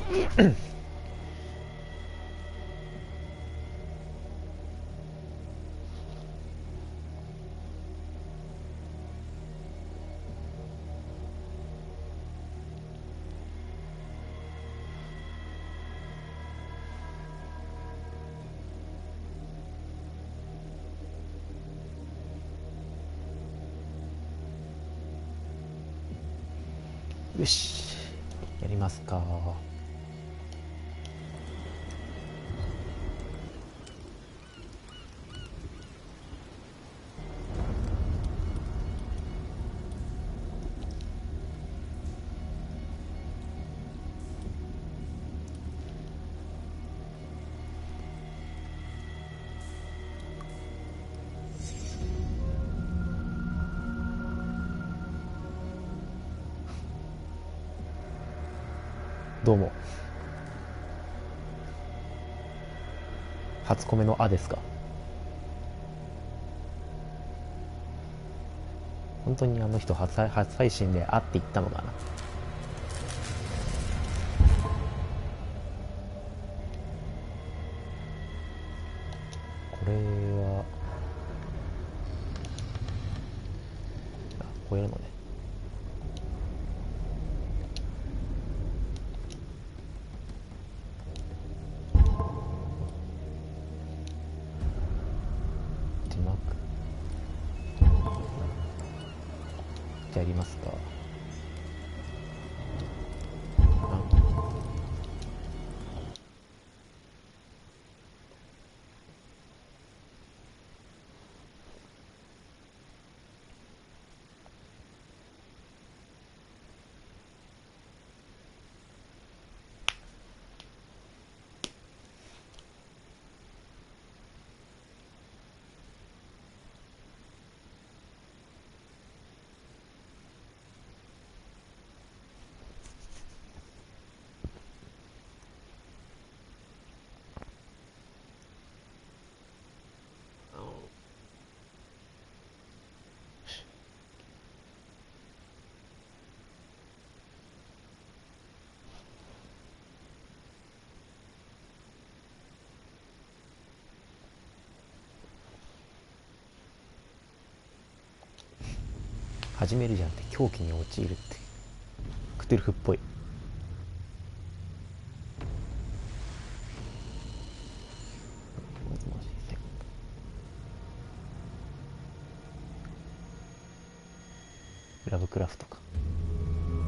よし、やりますか。どうも。初コメのあですか。本当にあの人初配信であって言ったのかな。これはこうやるのね。やりますか。始めるじゃんって狂気に陥るってクトゥルフっぽい。ラブクラフトか。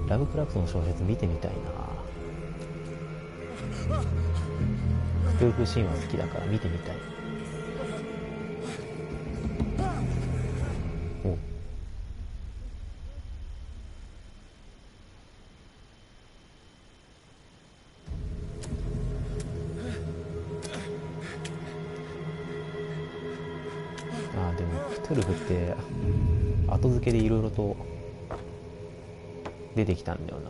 ラブクラフトの小説見てみたいな。クトゥルフ神話好きだから見てみたい。おでもクトゥルフって後付けでいろいろと出てきたんだよな。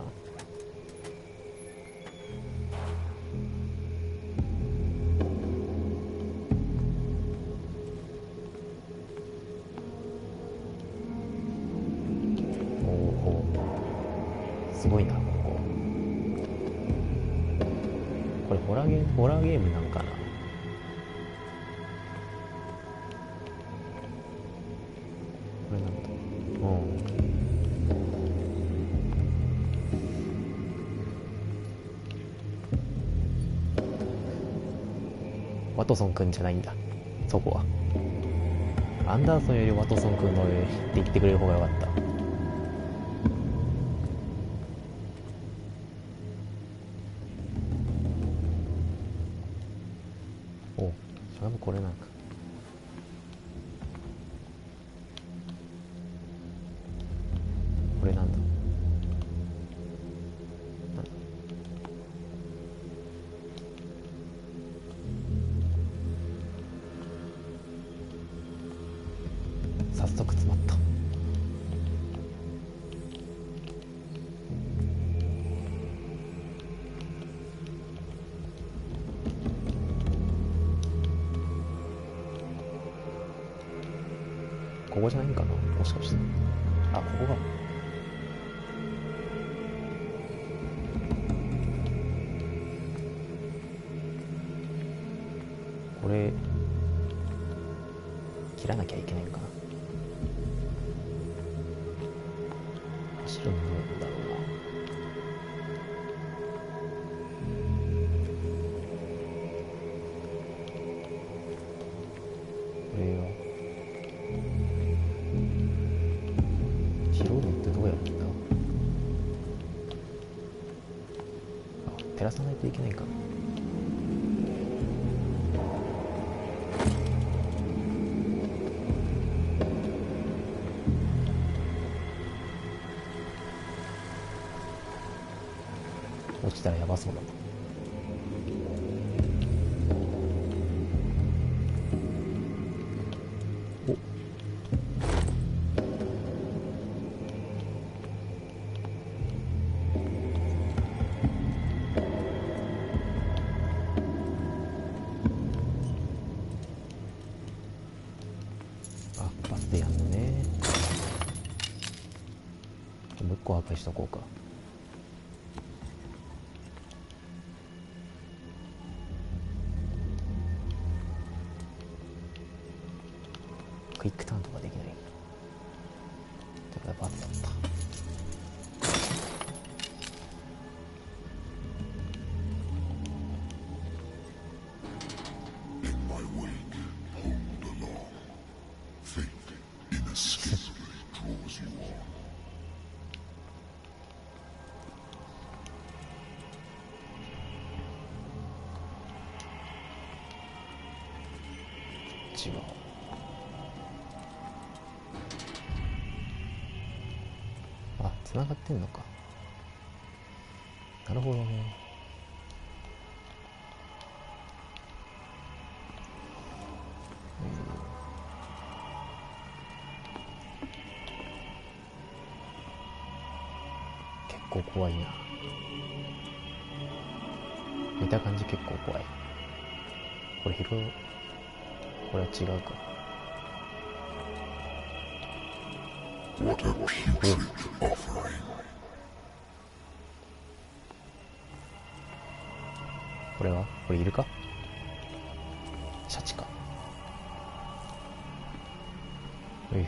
すごいな、これホラーゲームなんかな。これなんだ。ワトソンくんじゃないんだ、そこは。アンダーソンよりワトソンくんのって言ってくれる方がよかった。お、しかもこれなんかこれなんだ。早速詰まった。ここじゃないんかな、もしかして。あ、ここがれ切らなきゃいけないのかな。走るのどうなんだろうな。これは拾うのってどうやるんだ。あ、照らさないといけないかな。落ちたらやばそうだな。お、あ、バスでやんのね。もう一個破壊しとこうか。クイックターンとかできない。だからバスだった。違う。あ、繋がってんのか。なるほどね。結構怖いな。見た感じ結構怖い。これこれは違うか。これはこれいるか。シャチか。はいはい。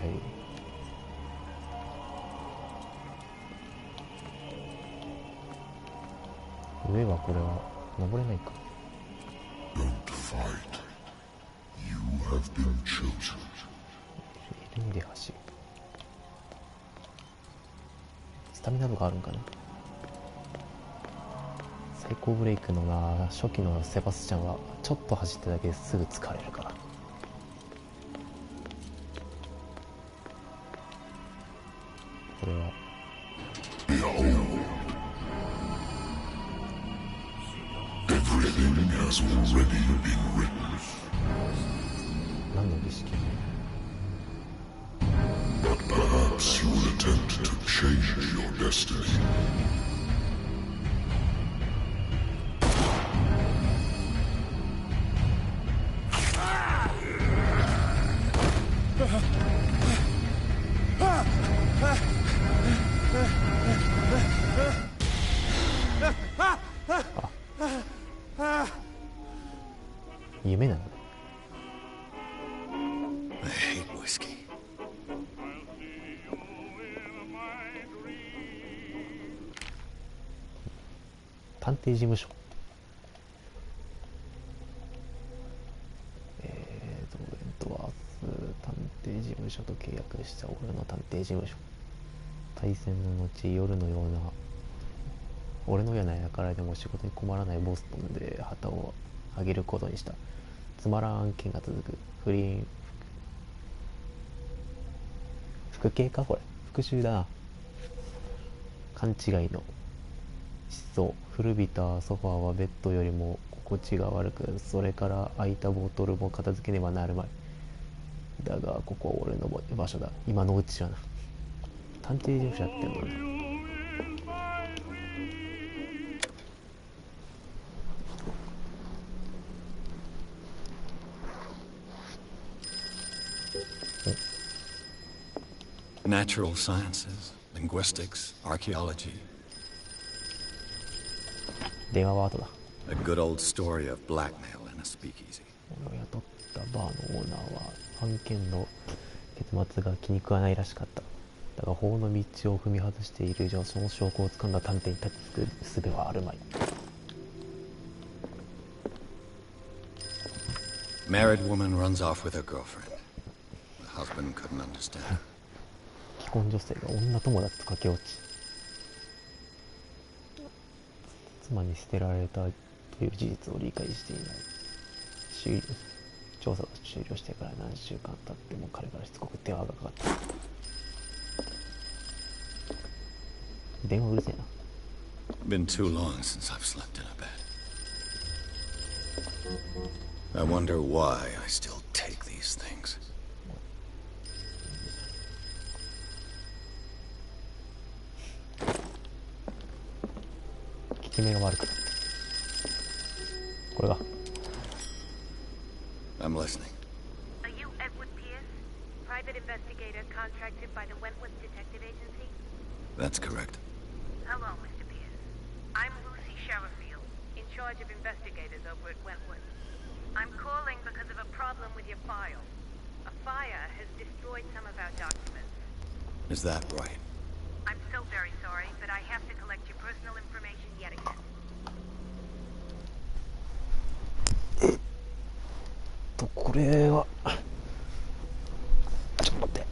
上はこれは登れないか。弓で走る。スタミナとかあるんかな。最高ブレイクのな初期のセバスチャンはちょっと走っただけですぐ疲れるから。これは何の儀式。夢なの。探偵事務所。エントワース探偵事務所と契約した俺の探偵事務所。対戦の後、俺のような輩でも仕事に困らないボストンで旗を上げることにした。つまらん案件が続く。副系かこれ。復讐だな。勘違いの失踪。古びたソファーはベッドよりも心地が悪く、それから空いたボトルも片付けねばなるまい。だがここは俺の場所だ。今のうちだな。探偵事務所やってんのね。Natural sciences, linguistics, archaeology. 電話は後だ。A good old story of blackmail in a speakeasy. 俺を雇っバーのオーナーは案件の結末が気に食わないらしかった。だが法の道を踏み外している以上、その証拠をつかんだ探偵に立ちつく術はあるまい。Married woman runs off with her girlfriend. The husband couldn't understand. 既婚女性が女友達と駆け落ち、妻に捨てられたという事実を理解していない。調査が終了してから何週間経っても彼からしつこく電話がかかってきた。電話うるせえな。Been too long since I've slept in a bed. I wonder why I still take these things. 効き目が悪くなって、これが。I'm listening. Are you Edward Pierce, private investigator contracted by the Wentworth Detective Agency? That's correct. Hello, Mr. Pierce. I'm Lucy Sherrifield, in charge of investigators over at Wentworth. I'm calling because of a problem with your file. A fire has destroyed some of our documents. Is that right? I'm so very sorry, but I have to collect your personal information yet again. これはちょっと待って、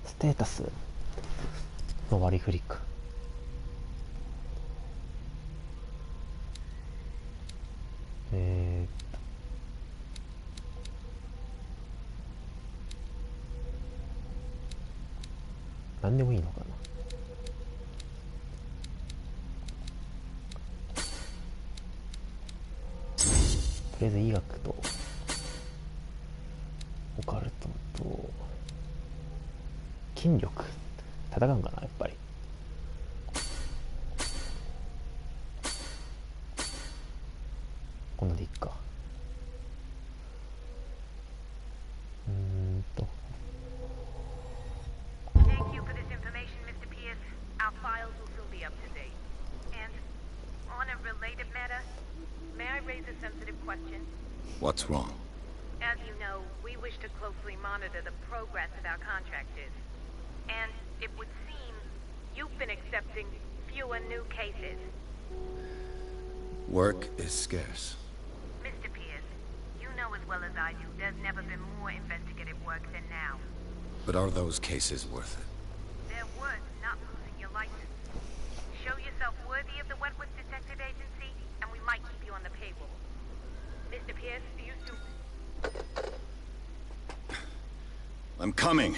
ステータスの割り振りか。何でもいいのかな。とりあえず医学とオカルトと筋力戦うんかな、やっぱり。こんなんでいっか。Thank you for this information, Mr. Pierce. Our files will soon be up to date. And on a related matter, may I raise a sensitive question? What's wrong? As you know, we wish to closely monitor the progress of our contractors. And it would seem you've been accepting fewer new cases. Work is scarce. Mr. Pierce, you know as well as I do there's never been more investigative work than now. But are those cases worth it? They're worth not losing your license. Show yourself worthy of the Wentworth Detective Agency, and we might keep you on the payroll. Mr. Pierce, you two... I'm coming.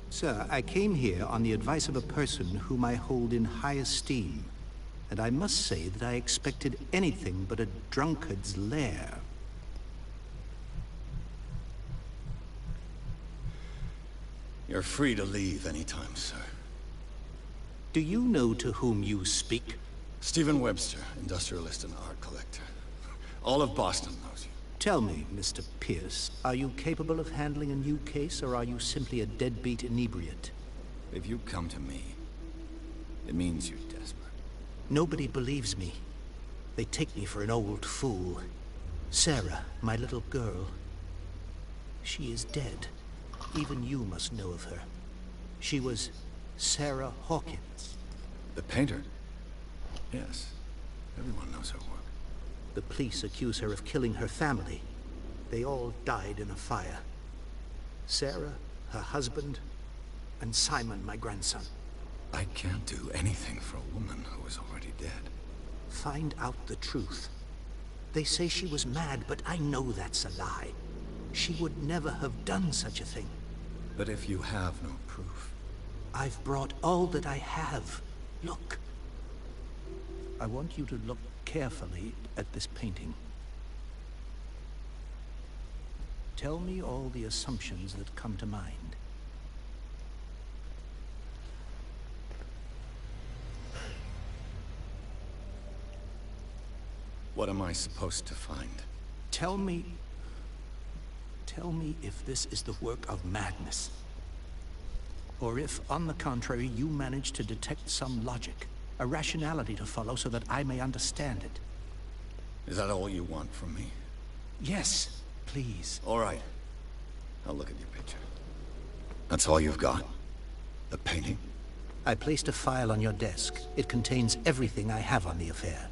Sir, I came here on the advice of a person whom I hold in high esteem, and I must say that I expected anything but a drunkard's lair. You're free to leave anytime, sir. Do you know to whom you speak? Stephen Webster, industrialist and art collector. All of Boston knows you. Tell me, Mr. Pierce, are you capable of handling a new case, or are you simply a deadbeat inebriate? If you come to me, it means you're desperate. Nobody believes me. They take me for an old fool. Sarah, my little girl, she is dead. Even you must know of her. She was Sarah Hawkins. The painter? Yes. Everyone knows her work. The police accuse her of killing her family. They all died in a fire. Sarah, her husband, and Simon, my grandson. I can't do anything for a woman who is already dead. Find out the truth. They say she was mad, but I know that's a lie. She would never have done such a thing. But if you have no proof... I've brought all that I have. Look. I want you to look carefully at this painting. Tell me all the assumptions that come to mind. What am I supposed to find? Tell me Tell me if this is the work of madness. Or if, on the contrary, you manage to detect some logic, a rationality to follow so that I may understand it. Is that all you want from me? Yes, please. All right. I'll look at your picture. That's all you've got? The painting? I placed a file on your desk. It contains everything I have on the affair.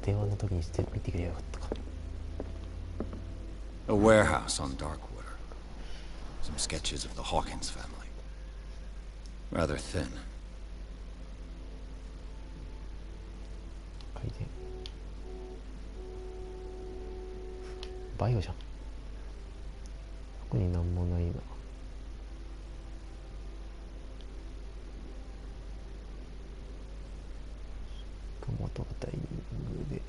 電話の時にして見てくればよかったか。 A warehouse on Darkwater. Some sketches of the Hawkins family. Rather thin. 回転バイオじゃん。特になんもないな。元がタイミングで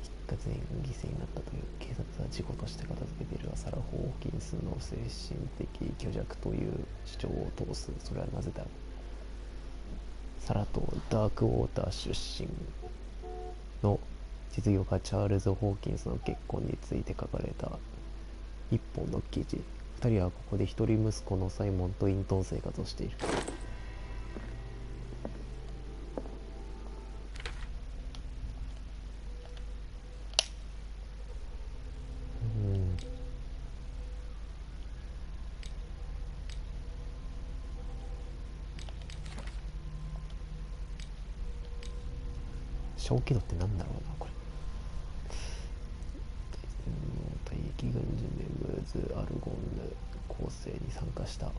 一家全員犠牲になったという。警察は事故として片付けているが、サラ・ホーキンスの精神的虚弱という主張を通す。それはなぜだろう。サラとダークウォーター出身の実業家チャールズ・ホーキンスの結婚について書かれた一本の記事。二人はここで一人息子のサイモンと隠遁生活をしている。小気度ってなんだろうな、これ。退役軍人でムーズ・アルゴンヌ攻勢に参加した。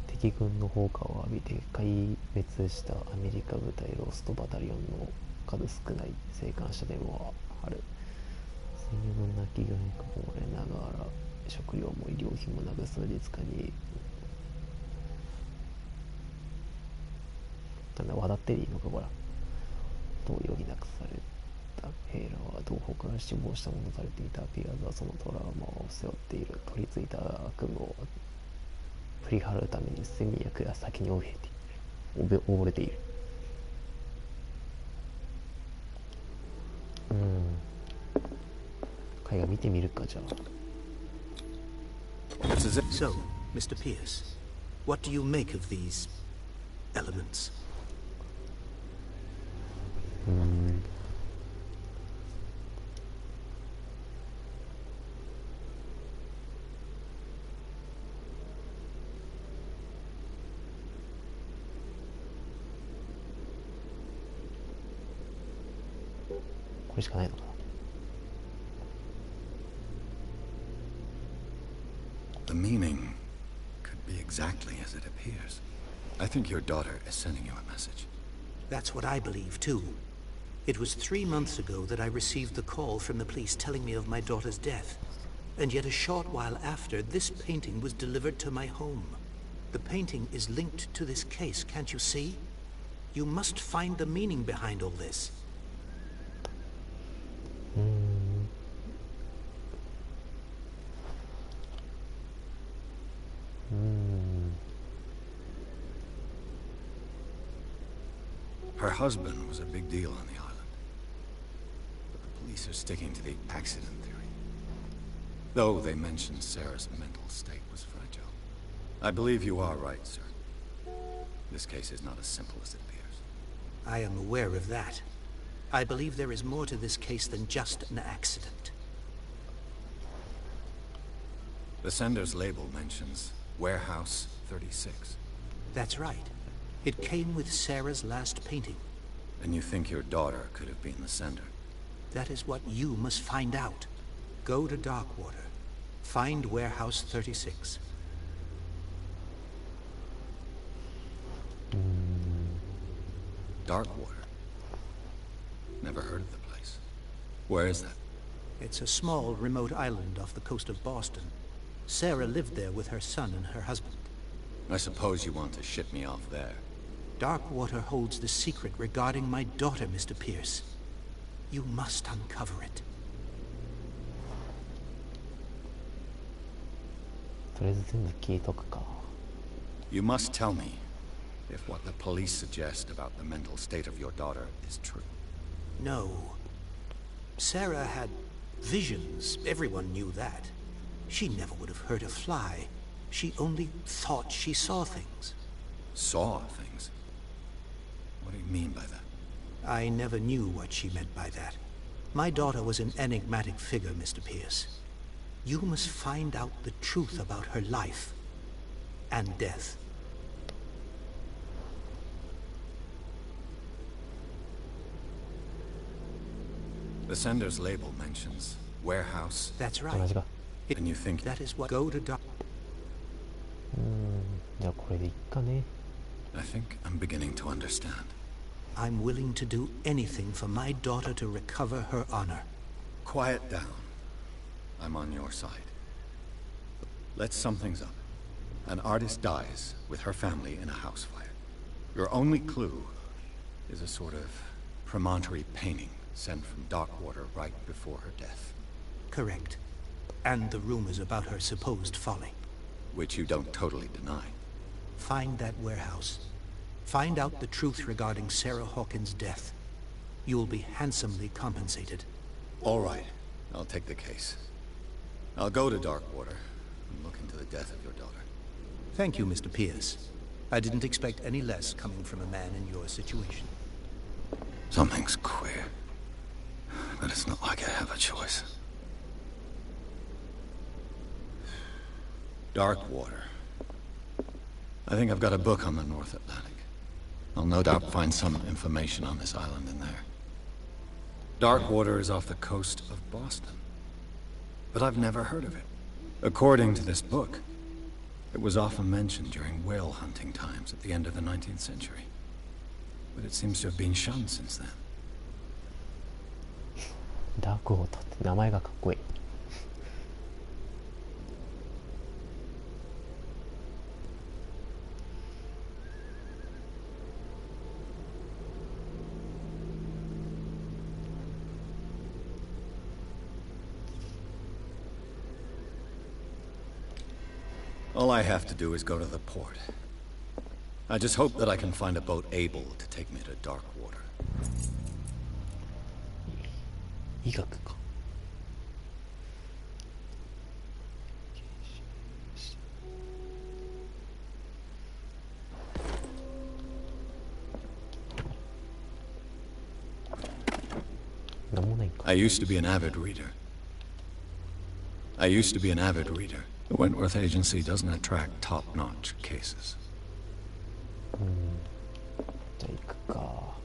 敵軍の砲火を浴びて壊滅したアメリカ部隊ロストバタリオンの数少ない生還者でもある。戦友の泣き声に囲まれながら食料も医療費もなく数日間になんだ渡っていいのかこれ。と余儀なくされた兵らは同胞から死亡したものとされていた。ピアーズはそのトラウマを背負っている。取り付いた悪夢を振り払うために睡眠薬が先に溺れている。絵画見てみるかじゃあ。 So, Mr. Pierce, what do you make of these elements? これしかないのかな。 The meaning could be exactly as it appears. I think your daughter is sending you a message. That's what I believe, too. It was 3 months ago that I received the call from the police telling me of my daughter's death. And yet a short while after, this painting was delivered to my home. The painting is linked to this case, can't you see? You must find the meaning behind all this. Her husband was a big deal on the island. But the police are sticking to the accident theory. Though they mentioned Sarah's mental state was fragile. I believe you are right, sir. This case is not as simple as it appears. I am aware of that. I believe there is more to this case than just an accident. The sender's label mentions Warehouse 36. That's right. It came with Sarah's last painting. And you think your daughter could have been the sender? That is what you must find out. Go to Darkwater. Find Warehouse 36. Darkwater. Never heard of the place. Where is that? It's a small, remote island off the coast of Boston. Sarah lived there with her son and her husband. I suppose you want to ship me off there. Darkwater holds the secret regarding my daughter, Mr. Pierce. You must uncover it. とりあえず全部聞いとくか。 You must tell me if what the police suggest about the mental state of your daughter is true. No. Sarah had visions. Everyone knew that. She never would have hurt a fly. She only thought she saw things. Saw things? What do you mean by that? I never knew what she meant by that. My daughter was an enigmatic figure, Mr. Pierce. You must find out the truth about her life and death. The sender's label mentions warehouse. That's 同 right. じか。 And you think That is what... Go to Dark... じゃあこれでいっかね。 I think I'm beginning to understand. I'm willing to do anything for my daughter to recover her honor. Quiet down. I'm on your side. Let's sum things up. An artist dies with her family in a house fire. Your only clue is a sort of promontory painting sent from Darkwater right before her death. Correct. And the rumors about her supposed folly. Which you don't totally deny. Find that warehouse. Find out the truth regarding Sarah Hawkins' death. You'll be handsomely compensated. All right. I'll take the case. I'll go to Darkwater and look into the death of your daughter. Thank you, Mr. Pierce. I didn't expect any less coming from a man in your situation. Something's queer. But it's not like I have a choice. Darkwater. I think I've got a book on the North Atlantic. I'll no doubt find some information on this island in there. Darkwater is off the coast of Boston. But I've never heard of it. According to this book, it was often mentioned during whale hunting times at the end of the 19th century. But it seems to have been shunned since then. ダークウォーターって名前がかっこいい。All I have to do is go to the port. I just hope that I can find a boat able to take me to Darkwater. 医学か。なんもないんか。 I used to be an avid reader. The Wentworth Agency doesn't attract top-notch cases. じゃあ行くか。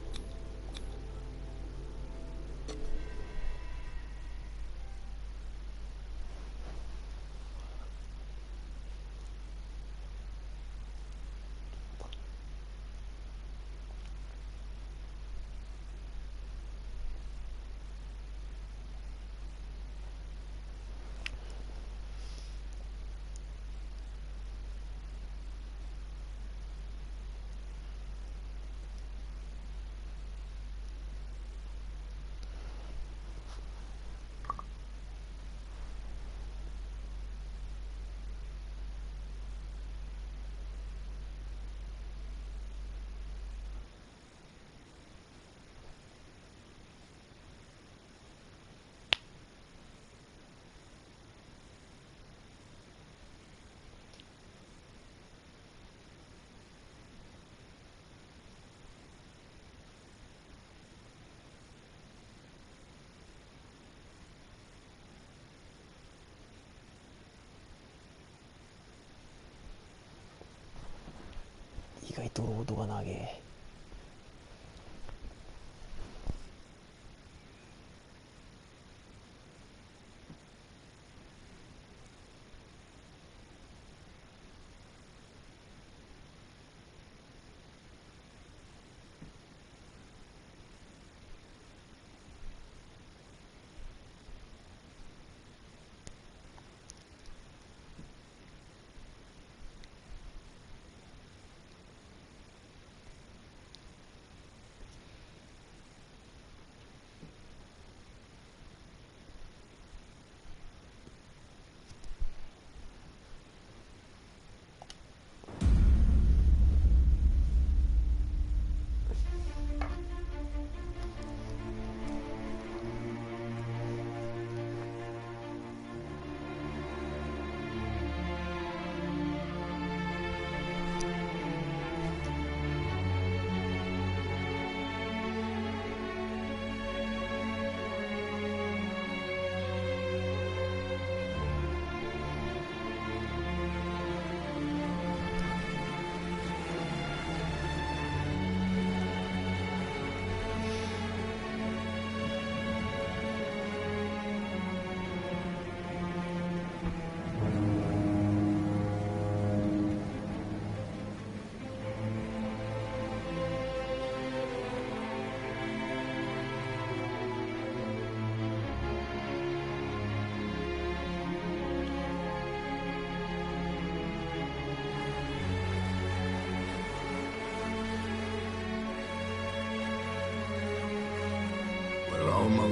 意外とロードが長え。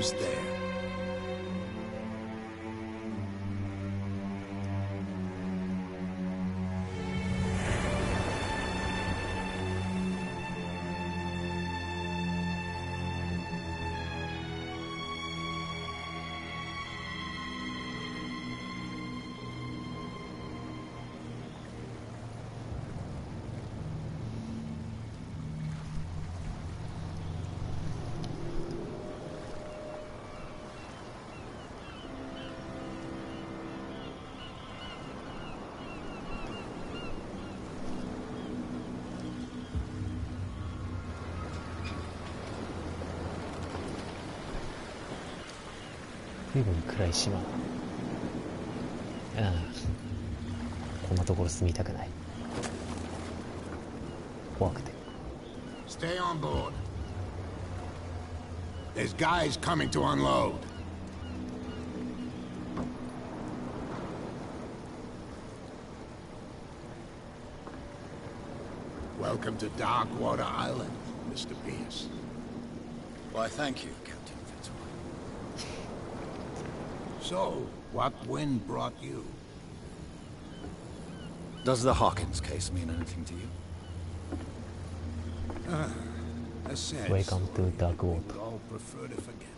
almost there. 随分暗い島だ。こんなところ住みたくない。怖くて。 Stay on board. There's guys coming to unload. Welcome to Darkwater Island, Mr. Pierce. Why, thank you, Captain Fitzroy. So, what wind brought you? Does the Hawkins case mean anything to you? A sad Welcome to story Darkwater. we all prefer to forget.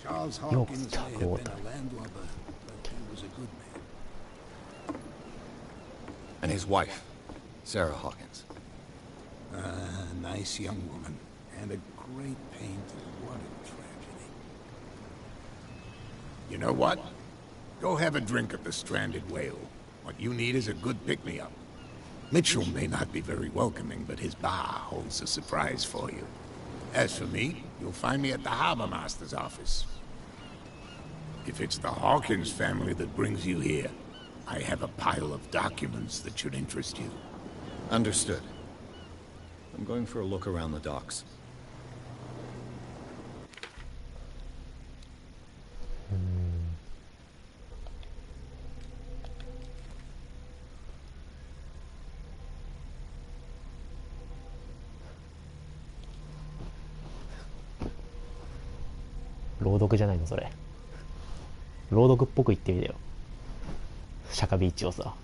Charles Yo, Hawkins may have been Darkwater. a landlubber, but he was a good man. And his wife, Sarah Hawkins. A nice young woman, and a great pain to what a tragedy. You know what? Go have a drink at the Stranded Whale. What you need is a good pick-me-up. Mitchell may not be very welcoming, but his bar holds a surprise for you. As for me, you'll find me at the Harbor Master's office. If it's the Hawkins family that brings you here, I have a pile of documents that should interest you. Understood. I'm going for a look around the docks. 朗読じゃないのそれ。朗読っぽく言ってみてよ。シャカビーチをさ。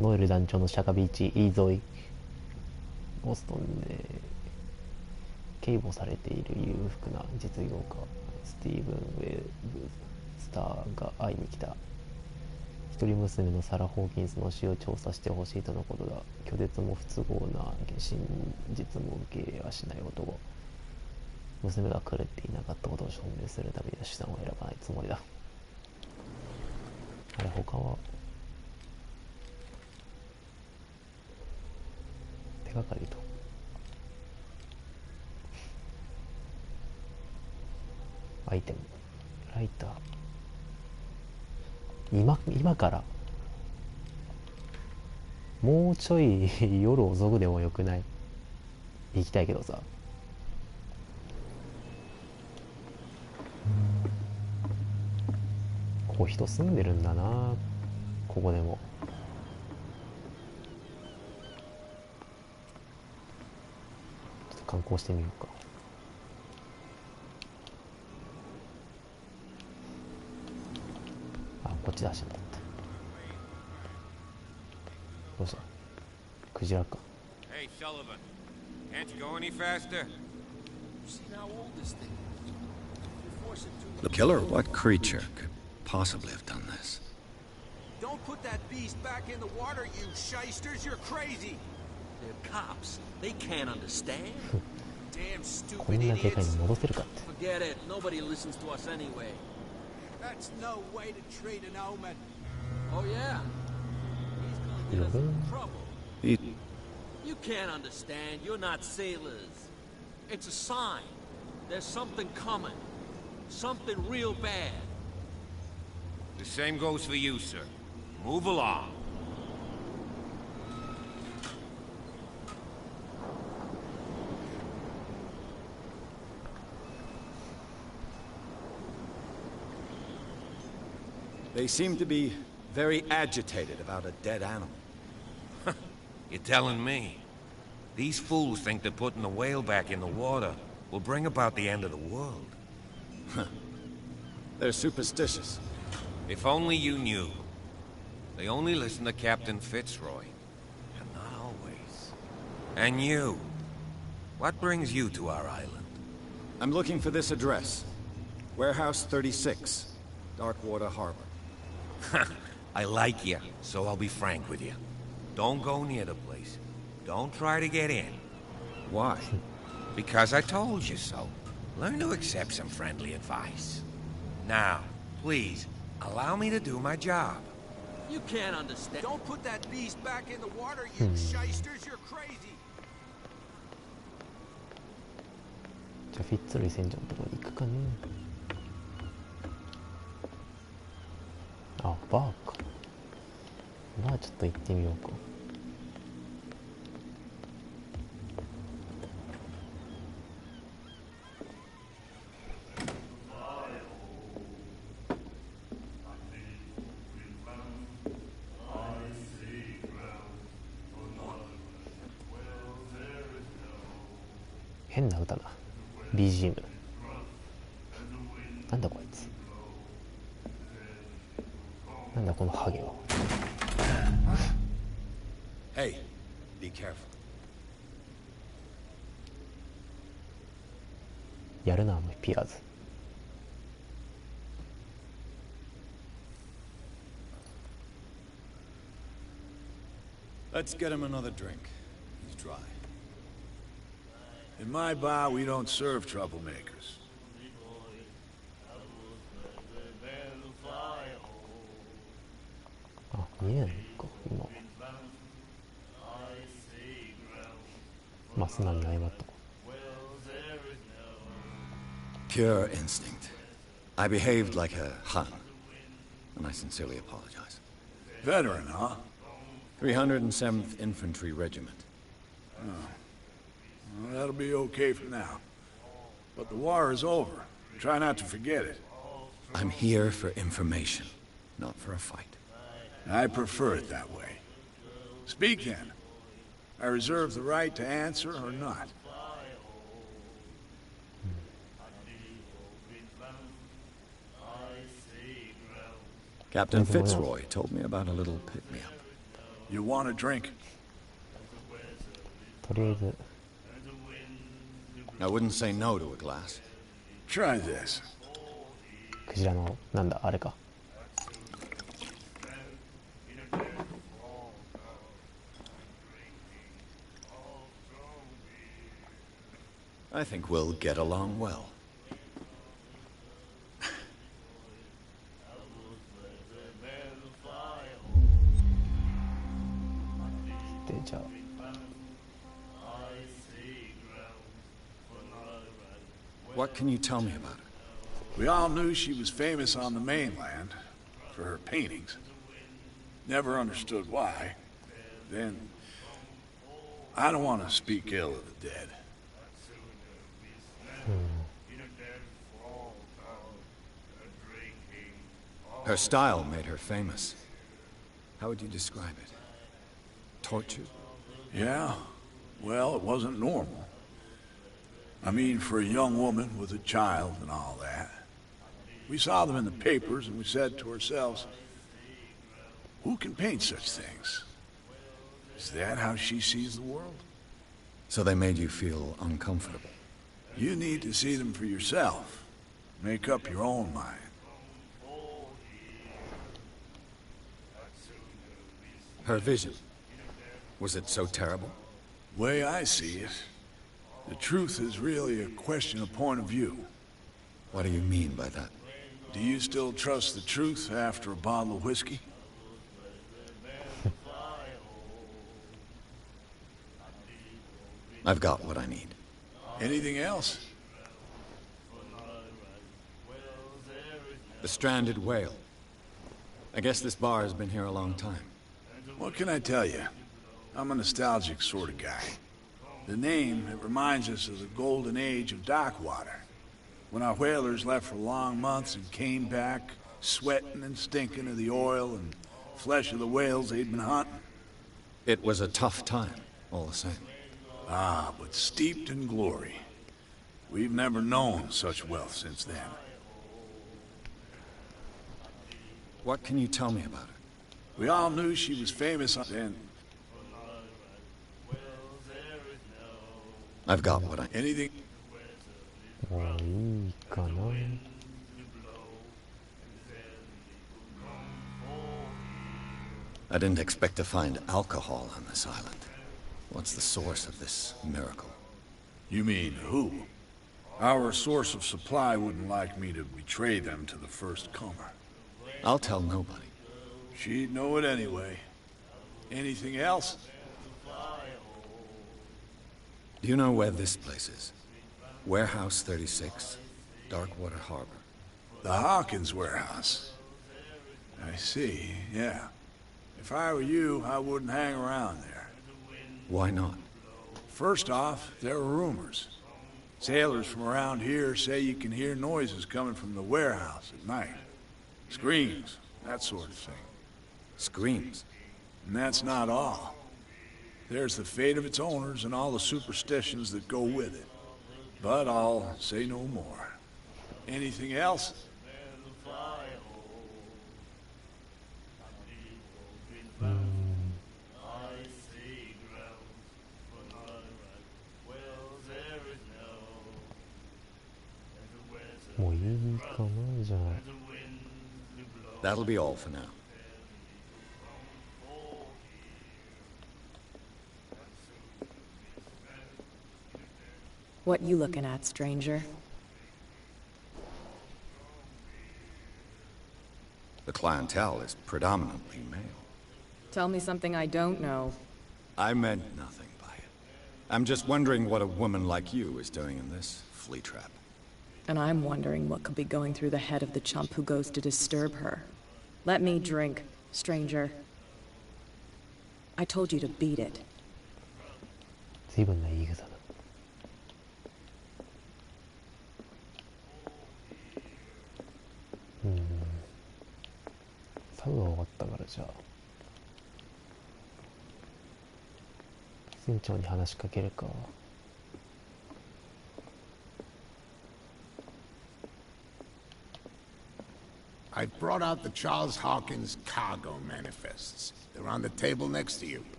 ノエル団長のシャカビーチイー沿いボストンで警護されている裕福な実業家スティーブン・ウェブスターが会いに来た。一人娘のサラ・ホーキンスの死を調査してほしいとのことだ。拒絶も不都合な真実も受け入れはしない男。娘が狂っていなかったことを証明するためには手段を選ばないつもりだ。あれ他は手がかりとアイテムライター今からもうちょい夜遅くでもよくない？行きたいけどさ。ここ人住んでるんだな。ここでもちょっと観光してみようか。こっちで足だった。どうした？クジラか。Hey, Sullivan. Can't you go any faster? See how old this thing is. You force it to The killer? What creature could possibly have done this? Don't put that beast back in the water, you shysters. You're crazy. They're cops. They can't understand. Damn こ stupid んなでかい idiots. の戻せるかって。 Forget it. Nobody listens to us anyway. That's no way to treat an omen. Oh, yeah? He's gonna get us in trouble. He... You can't understand. You're not sailors. It's a sign. There's something coming. Something real bad. The same goes for you, sir. Move along. They seem to be very agitated about a dead animal. You're telling me. These fools think that putting the whale back in the water will bring about the end of the world. They're superstitious. If only you knew. They only listen to Captain Fitzroy. And not always. And you. What brings you to our island? I'm looking for this address. Warehouse 36, Darkwater Harbor. I like you, so I'll be frank with you. Don't go near the place. Don't try to get in. Why? Because I told you so. Learn to accept some friendly advice. Now, please, allow me to do my job. You can't understand. Don't put that beast back in the water, you shysters. You're crazy. じゃあフィッツ類船長のところに行くかね。あ、バーか。バーちょっと行ってみようか。変な歌だ。BGM。なんだこいつ。なんだこのハゲは。Hey, be careful. やるな、ピアーズ。Let's get him another drink. He's dry. In my bar, we don't serve troublemakers. あ、見えないか、今。マスナに謝った。Pure instinct. I behaved like a Hun, and I sincerely apologize. Veteran, huh? 307th Infantry Regiment. Well, that'll be okay for now. But the war is over. Try not to forget it. I'm here for information, not for a fight. I prefer it that way. Speak then. I reserve the right to answer or not. Captain Fitzroy told me about a little pick-me-up. You want a drink? とりあえず I wouldn't say no to a glass. Try this. クジラのなんだあれか。I think we'll get along well. でじゃあ What can you tell me about her? We all knew she was famous on the mainland for her paintings. Never understood why. Then, I don't want to speak ill of the dead. Her style made her famous. How would you describe it? Tortured? Yeah? Well, it wasn't normal. I mean, for a young woman with a child and all that. We saw them in the papers and we said to ourselves, who can paint such things? Is that how she sees the world? So they made you feel uncomfortable? You need to see them for yourself. Make up your own mind. Her vision. Was it so terrible? Way I see it, the truth is really a question of point of view. What do you mean by that? Do you still trust the truth after a bottle of whiskey? I've got what I need. Anything else? The stranded whale. I guess this bar has been here a long time. What can I tell you? I'm a nostalgic sort of guy. The name, it reminds us of the golden age of Darkwater, when our whalers left for long months and came back, sweating and stinking of the oil and flesh of the whales they'd been hunting. It was a tough time, all the same. Ah, but steeped in glory. We've never known such wealth since then. What can you tell me about her? We all knew she was famous then. I've got what I... Anything? もういいかな。I didn't expect to find alcohol on this island. What's the source of this miracle? You mean who? Our source of supply wouldn't like me to betray them to the first comer. I'll tell nobody. She'd know it anyway. Anything else? Do you know where this place is? Warehouse 36, Darkwater Harbor. The Hawkins warehouse. I see, yeah. If I were you, I wouldn't hang around there. Why not? First off, there are rumors. Sailors from around here say you can hear noises coming from the warehouse at night. Screams, that sort of thing. Screams? And that's not all. There's the fate of its owners and all the superstitions that go with it. But I'll say no more. Anything else? That'll be all for now. What you looking at, stranger? The clientele is predominantly male. Tell me something I don't know. I meant nothing by it. I'm just wondering what a woman like you is doing in this flea trap. And I'm wondering what could be going through the head of the chump who goes to disturb her. Let me drink, stranger. I told you to beat it. 随分な言い草だ。サブは終わったからじゃあ船長に話しかけるか。I've brought out the Charles Hawkins cargo manifests. They're on the table next to you.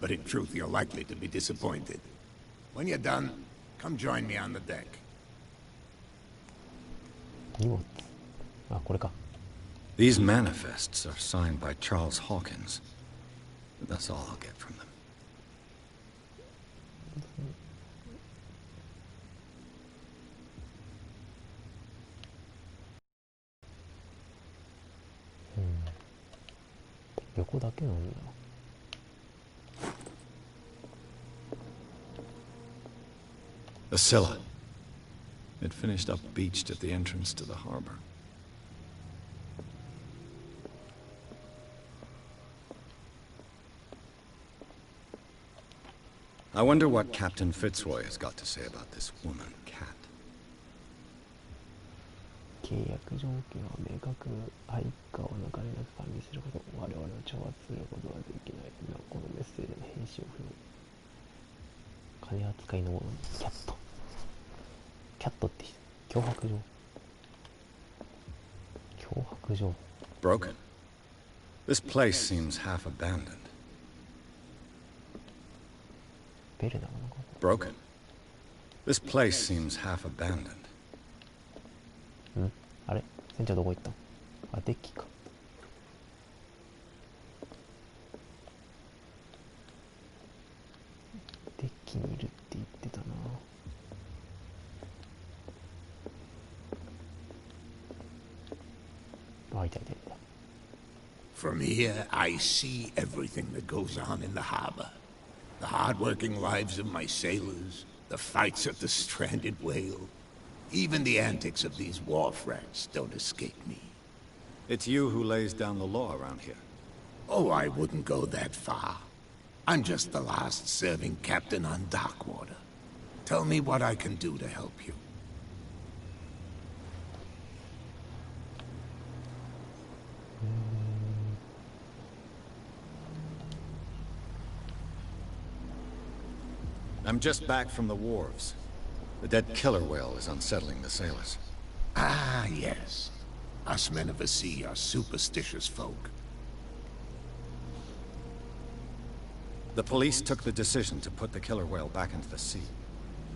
But in truth, you're likely to be disappointed. When you're done, come join me on the deck. 荷物。あ、これか。These manifests are signed by Charles Hawkins. That's all I'll get from them. Hmm. 横だけなんだ。A Scylla. It finished up beached at the entrance to the harbor. I wonder what Captain Fitzroy has got to say about this woman, Cat. 契約条件は明確。配下を流れなく管理すること。我々を挑発することはできない。なおこのメッセージの返信を不能。金扱いのものにキャット。キャットって脅迫状。脅迫状。Broken. This place seems half abandoned. ベルなのか。 Broken. This place seems half abandoned. ん？あれ？船長どこ行ったの？あ、デッキか。デッキにいるって言ってたな。あ、いたいたいた。From here, I see everything that goes on in the harbor. The hard-working lives of my sailors, the fights at the stranded whale. Even the antics of these wharf rats don't escape me. It's you who lays down the law around here. Oh, I wouldn't go that far. I'm just the last serving captain on Darkwater. Tell me what I can do to help you. I'm just back from the wharves. The dead killer whale is unsettling the sailors. Ah, yes. Us men of the sea are superstitious folk. The police took the decision to put the killer whale back into the sea.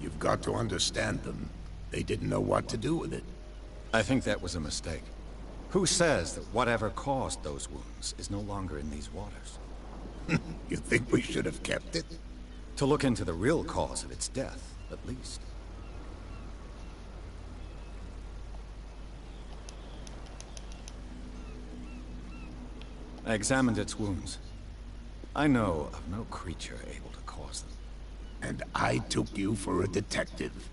You've got to understand them. They didn't know what to do with it. I think that was a mistake. Who says that whatever caused those wounds is no longer in these waters? You think we should have kept it? To look into the real cause of its death, at least. I examined its wounds. I know of no creature able to cause them. And I took you for a detective.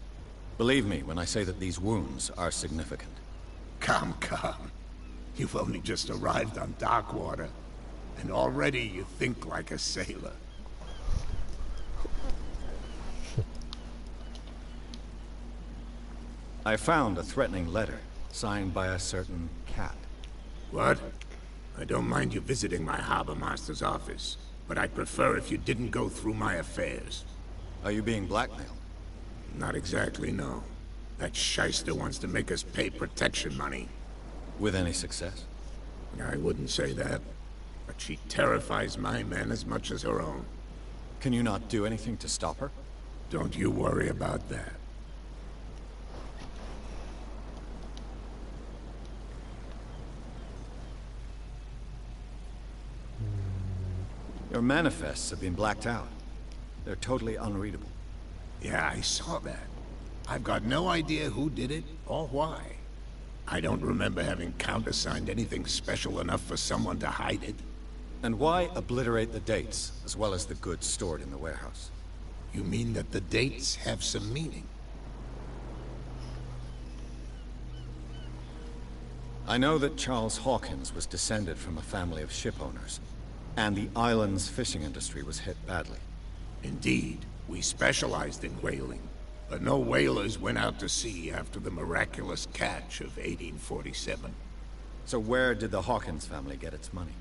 Believe me when I say that these wounds are significant. Come. You've only just arrived on dark water, and already you think like a sailor. I found a threatening letter, signed by a certain cat. What? I don't mind you visiting my harbor master's office, but I'd prefer if you didn't go through my affairs. Are you being blackmailed? Not exactly, no. That shyster wants to make us pay protection money. With any success? I wouldn't say that, but she terrifies my men as much as her own. Can you not do anything to stop her? Don't you worry about that. Your manifests have been blacked out. They're totally unreadable. Yeah, I saw that. I've got no idea who did it or why. I don't remember having countersigned anything special enough for someone to hide it. And why obliterate the dates, as well as the goods stored in the warehouse? You mean that the dates have some meaning? I know that Charles Hawkins was descended from a family of ship owners, and the island's fishing industry was hit badly. Indeed, we specialized in whaling, but no whalers went out to sea after the miraculous catch of 1847. So where did the Hawkins family get its money?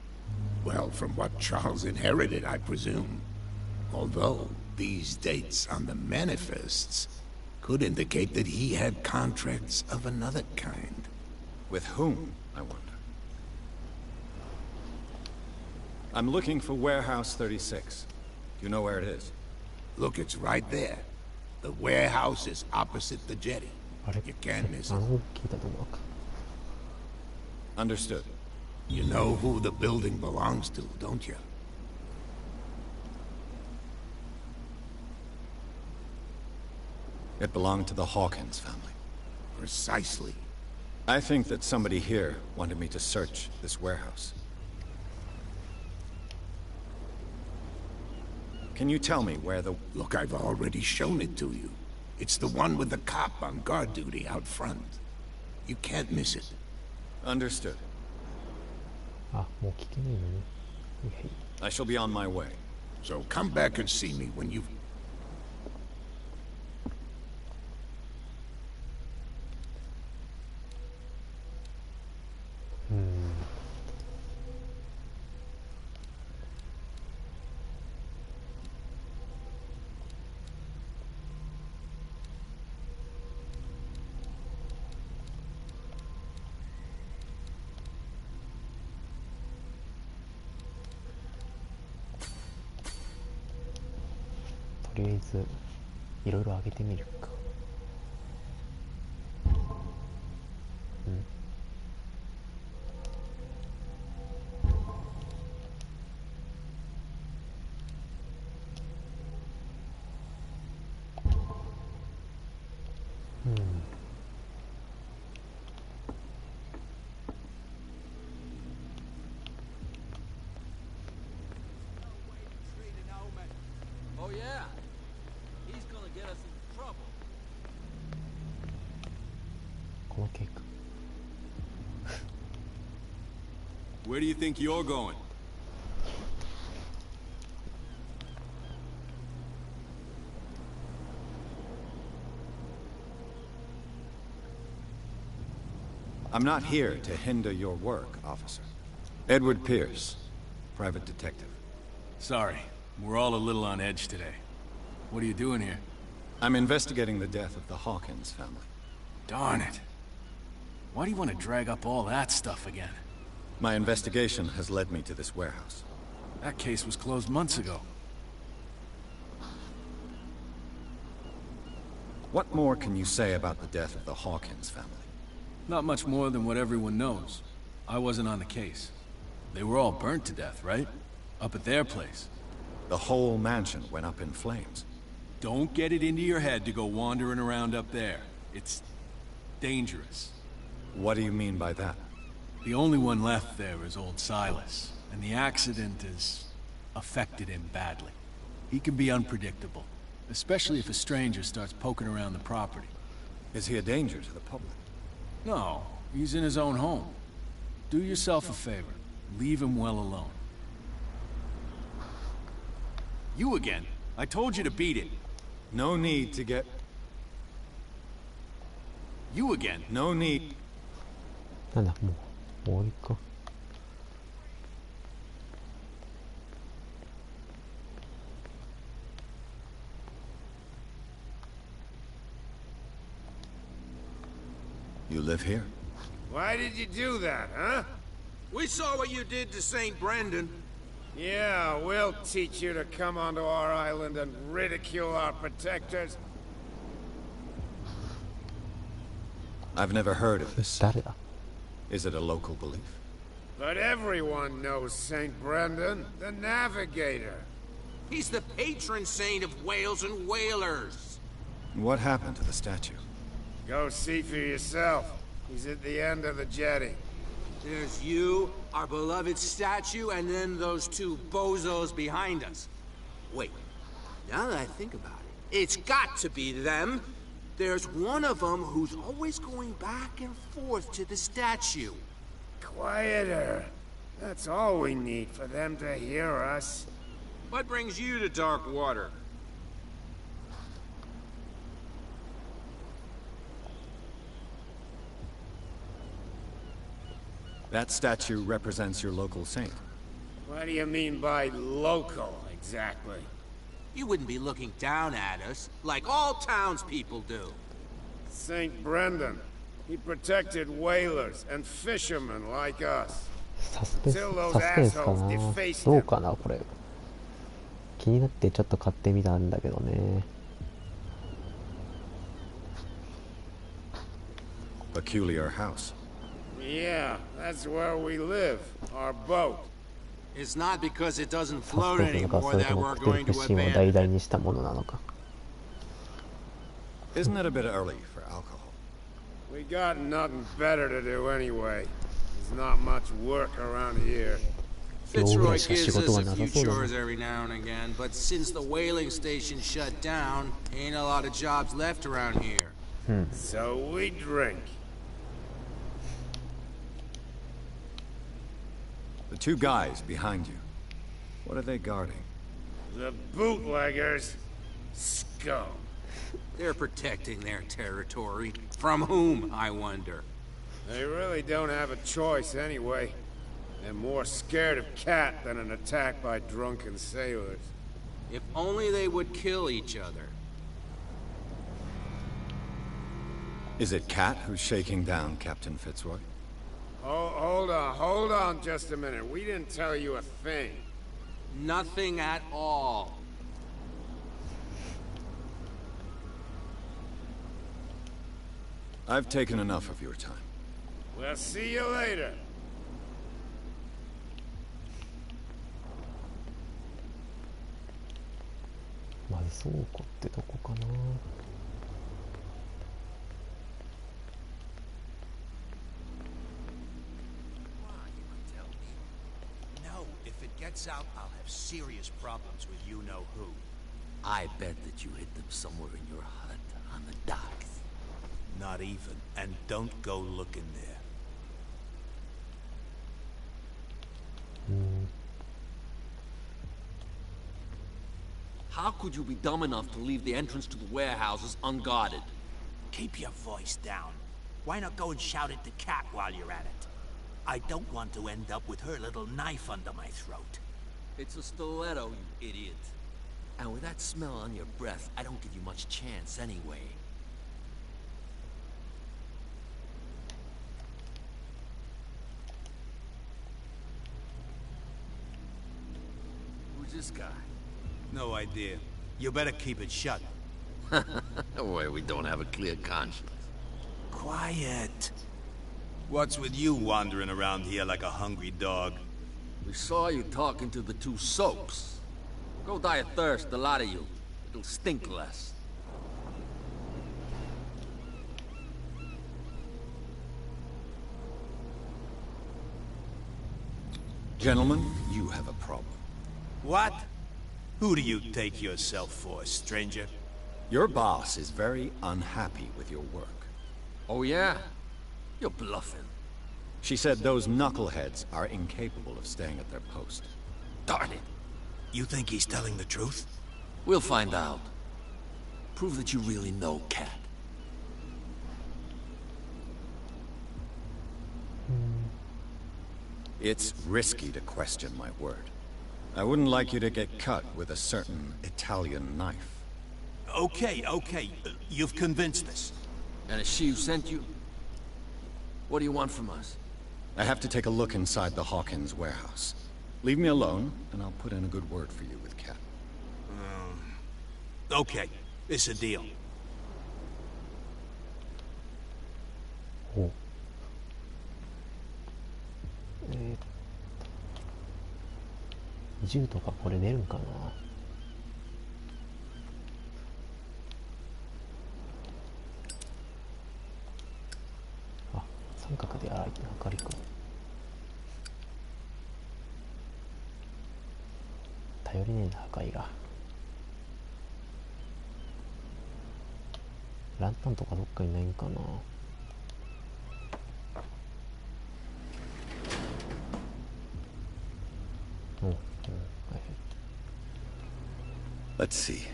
Well, from what Charles inherited, I presume. Although, these dates on the manifests could indicate that he had contracts of another kind. With whom, I wonder? I'm looking for Warehouse 36. Do you know where it is? Look, it's right there. The warehouse is opposite the jetty. You can't miss it. Understood. You know who the building belongs to, don't you? It belonged to the Hawkins family. Precisely. I think that somebody here wanted me to search this warehouse. Can you tell me where the... Look, I've already shown it to you. It's the one with the cop on guard duty out front. You can't miss it. Understood. I shall be on my way. So come back and see me when you've...とりあえずいろいろ上げてみるか。Oh yeah, he's gonna get us into trouble. この計画。Where do you think you're going? I'm not here to hinder your work, officer. Edward Pierce, private detective. Sorry, we're all a little on edge today. What are you doing here? I'm investigating the death of the Hawkins family. Darn it. Why do you want to drag up all that stuff again? My investigation has led me to this warehouse. That case was closed months ago. What more can you say about the death of the Hawkins family? Not much more than what everyone knows. I wasn't on the case. They were all burnt to death, right? Up at their place. The whole mansion went up in flames. Don't get it into your head to go wandering around up there. It's dangerous. What do you mean by that? The only one left there is old Silas, and the accident has affected him badly. He can be unpredictable, especially if a stranger starts poking around the property. Is he a danger to the public? No, he's in his own home. Do yourself a favor. Leave him well alone. You again. I told you to beat it. No need to get... You again. No need... なんだ、もう一個。You live here? Why did you do that, huh? We saw what you did to St. Brendan. Yeah, we'll teach you to come onto our island and ridicule our protectors. I've never heard of this. 誰だ？ Is it a local belief? But everyone knows St. Brendan, the navigator. He's the patron saint of whales and whalers. What happened to the statue? Go see for yourself. He's at the end of the jetty. There's you, our beloved statue, and then those two bozos behind us. Wait, now that I think about it, it's got to be them. There's one of them who's always going back and forth to the statue. Quieter. That's all we need for them to hear us. What brings you to dark water? That statue represents your local saint. What do you mean by local, exactly? You wouldn't be looking down at us, like all townspeople do. St. Brendan. He protected whalers and fishermen like us. サスペンスかな。どうかなこれ。気になってちょっと買ってみたんだけどね。Peculiar house. Yeah, that's where we live. Our boat. It's not because it doesn't サス float ペンスなのか、 anymore それと that も we're クトゥル going フ to 神を abandon 題 it. 材にしたものなのか。Isn't it a bit early for alcohol? We got nothing better to do anyway. There's not much work around here. Fitzroy gives us a few chores every now and again, but since the whaling station shut down, ain't a lot of jobs left around here. So we drink. The two guys behind you. What are they guarding? The bootleggers. Scum. They're protecting their territory. From whom, I wonder? They really don't have a choice anyway. They're more scared of Cat than an attack by drunken sailors. If only they would kill each other. Is it Cat who's shaking down Captain Fitzroy? Oh, hold on just a minute. We didn't tell you a thing. Nothing at all. I've taken enough of your time. We'll see you later. まず倉庫ってどこかな。 No, if it gets out, I'll have serious problems with you-know-who. I bet that you hid them somewhere in your hut on the docks. Not even, and don't go looking there. How could you be dumb enough to leave the entrance to the warehouses unguarded? Keep your voice down. Why not go and shout at the cat while you're at it? I don't want to end up with her little knife under my throat. It's a stiletto, you idiot. And with that smell on your breath, I don't give you much chance anyway. Who's this guy? No idea. You better keep it shut. Where we don't have a clear conscience. Quiet. What's with you wandering around here like a hungry dog? We saw you talking to the two soaps. Go die of thirst, the lot of you. It'll stink less. Gentlemen, you have a problem. What? Who do you take yourself for, stranger? Your boss is very unhappy with your work. Oh yeah? You're bluffing. She said those knuckleheads are incapable of staying at their post. Darn it. You think he's telling the truth? We'll find out. Prove that you really know Cat. It's risky to question my word. I wouldn't like you to get cut with a certain Italian knife. Okay. You've convinced us. And it's she who sent you? What do you want from us? I have to take a look inside the Hawkins warehouse. Leave me alone, and I'll put in a good word for you with Cat. Okay. It's a deal. お銃とかこれ出るんかな。あ、三角で明るく頼りねえな、破壊が。ランタンとかどっかにないんかな。Let's see.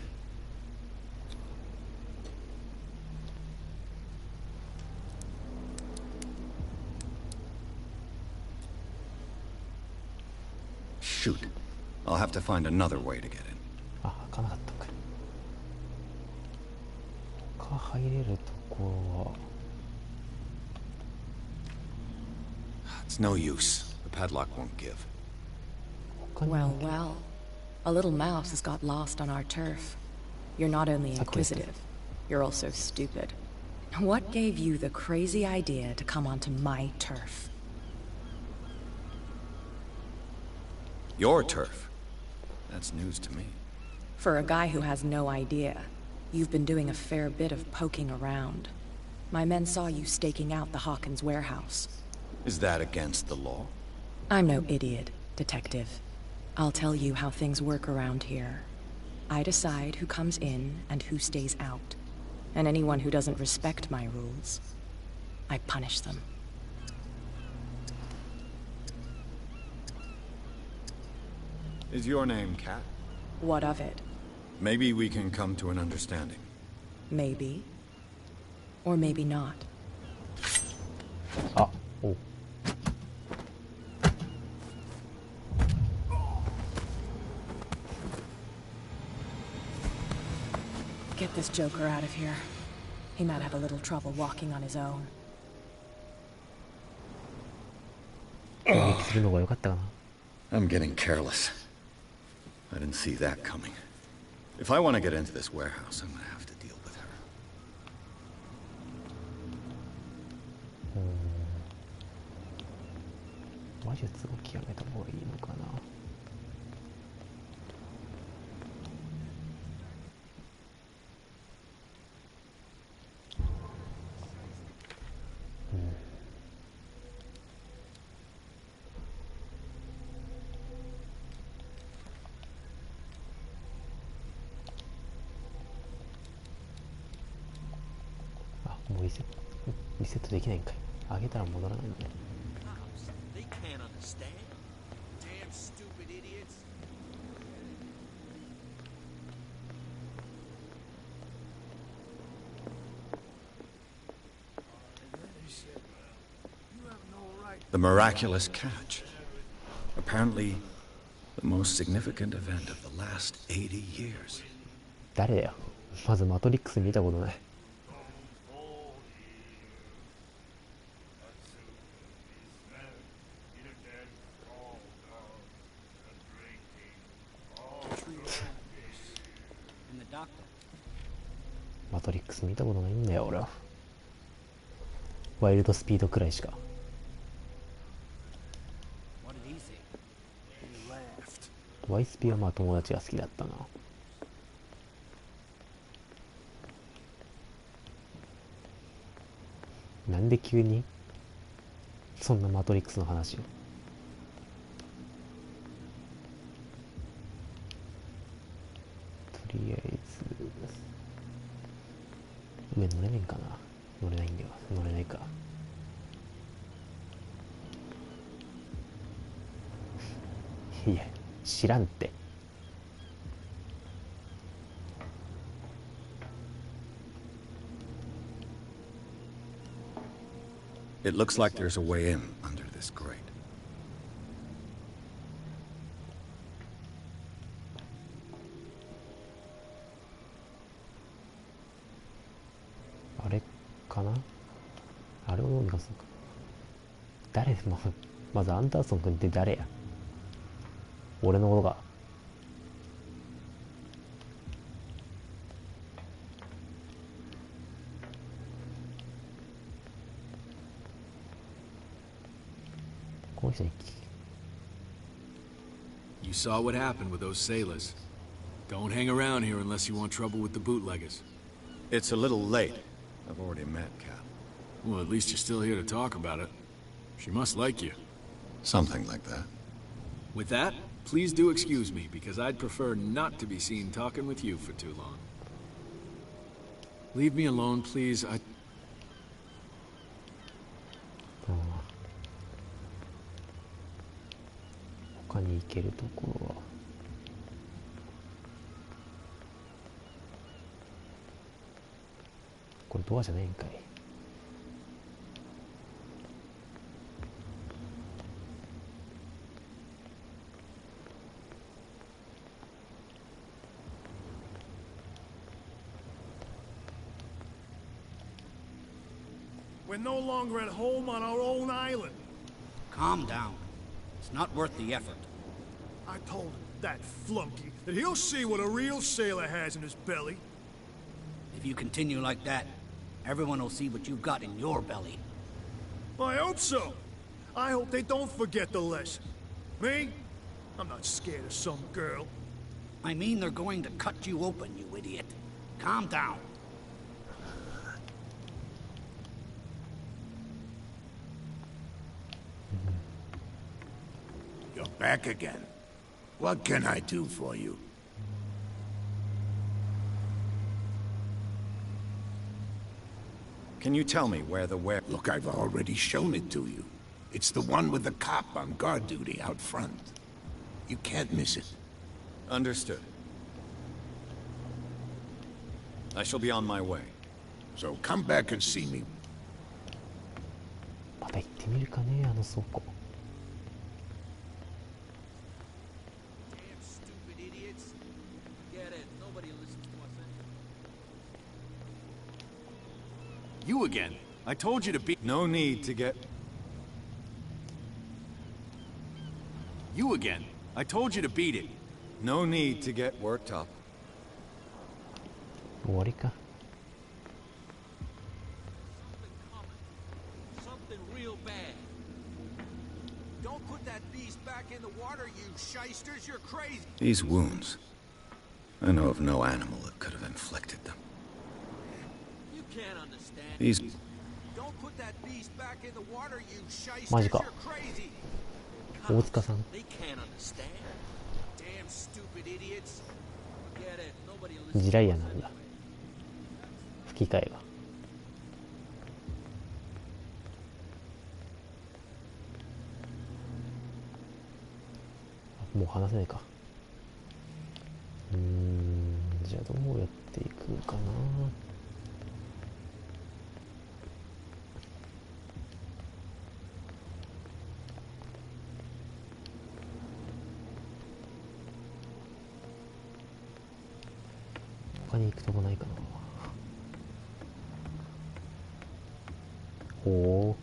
Shoot. I'll have to find another way to get in. あ、開かなかったか。他入れるところは。It's no use. The padlock won't give. Well. A little mouse has got lost on our turf. You're not only inquisitive, you're also stupid. What gave you the crazy idea to come onto my turf? Your turf? That's news to me. For a guy who has no idea, you've been doing a fair bit of poking around. My men saw you staking out the Hawkins warehouse. Is that against the law? I'm no idiot, detective. I'll tell you how things work around here. I decide who comes in and who stays out. And anyone who doesn't respect my rules, I punish them. Is your name Cat? What of it? Maybe we can come to an understanding. Maybe. Or maybe not. Ah, oh. Get this joker out of here. He might have a little trouble walking on his own. 攻撃するのが良かったかな。I'm getting careless. I didn't see that coming. If I want to get into this warehouse, I'm gonna have to deal with her. 魔術を極めた方がいいのかな。もうリセットできないんかい。上げたら戻らないんだよ。They can't understand. Damn stupid idiots. The miraculous catch. Apparently, The most significant event of the last 80 years. 誰だよ。まずマトリックス見たことない。マトリックス見たことないんだよ俺は。ワイルドスピードくらいしか。ワイスピはまあ友達が好きだったな。なんで急にそんなマトリックスの話を。とりあえず上乗れねえんかな。乗れないんだよ。乗れないか。いや知らんって。It looks like there's a way in under this grate. あれかな。あれをどうにかするか。誰まずアンダーソン君って誰や。俺のことが。この人に You saw what happened with those sailors. Don't hang around here unless you want trouble with the bootleggers. It's a little late. I've already met Cap. Well, at least you're still here to talk about it. She must like you. Something like that. With that, please do excuse me, because I'd prefer not to be seen talking with you for too long. Leave me alone, please. 他に行けるところはこれドアじゃないんかい。We're no longer at home on our own island. Calm down. It's not worth the effort. I told him, that flunky, that he'll see what a real sailor has in his belly. If you continue like that, everyone will see what you've got in your belly. I hope so. I hope they don't forget the lesson. Me? I'm not scared of some girl. I mean they're going to cut you open, you idiot. Calm down. You're back again. What can I do for you? Can you tell me where the Look, I've already shown it to you. It's the one with the cop on guard duty out front. You can't miss it. Understood. I shall be on my way. So come back and see me. また行ってみるかね、あの倉庫。You again. I told you to be... No need to get... You again. I told you to beat it. No need to get worked up. 終わりか。Something real bad. Don't put that beast back in the water, you shysters. You're crazy. These wounds. I know of no animal that could have inflicted them. You can't understand. These... Don't put that beast back in the water, you shysters. マジか。 You're crazy. 大塚さん。 They can't understand. Damn stupid idiots. Get it. Nobody will listen. ジライアなんだ。吹き替えが。もう話せないか。じゃあどうやっていくかな。行くとこないかな。ほう。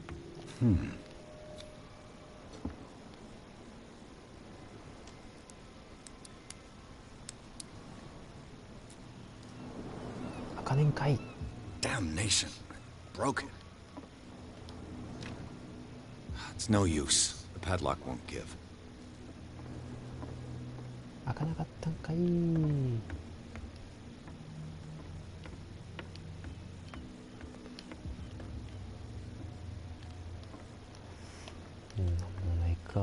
開かねんかい。 Damnation. I broke it. It's no use. The padlock won't give. 開かなかったんかい。なんもないか。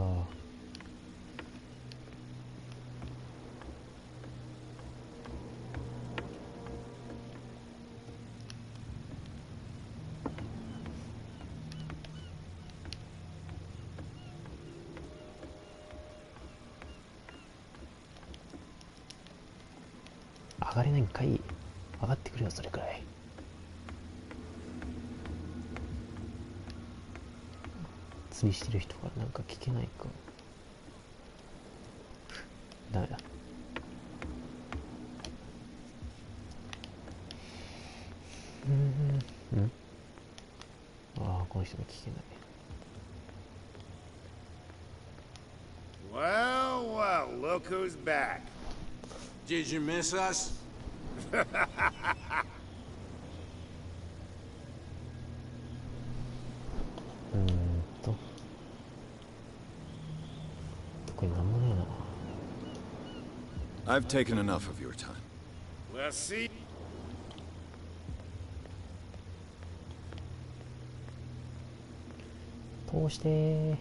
上がれないんかい。上がってくれよ、それくらい。釣りしてる人からなんか聞けないか。ダメだ。ああ、この人も聞けない。Well, well, look who's back. Did you miss us? これなんもねえな。 I've taken enough of your time. We'll see. 通してー。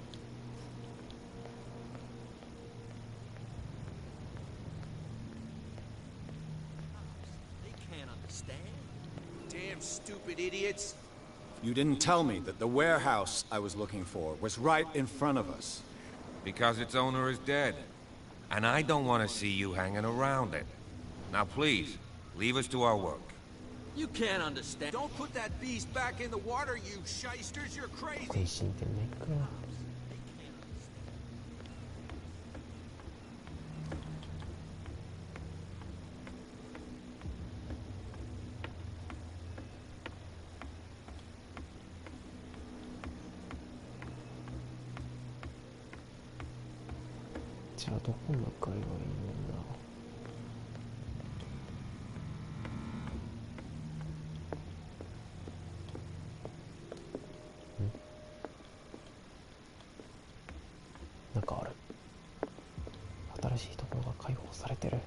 Damn stupid idiots. You didn't tell me that the warehouse I was looking for was right in front of us. Because its owner is dead. And I don't want to see you hanging around it. Now please, leave us to our work. You can't understand. Don't put that beast back in the water, you shysters. You're これ crazy. 死んでないか。じゃあどこ向かえばいいんだ。なんかある。新しいところが開放されてる。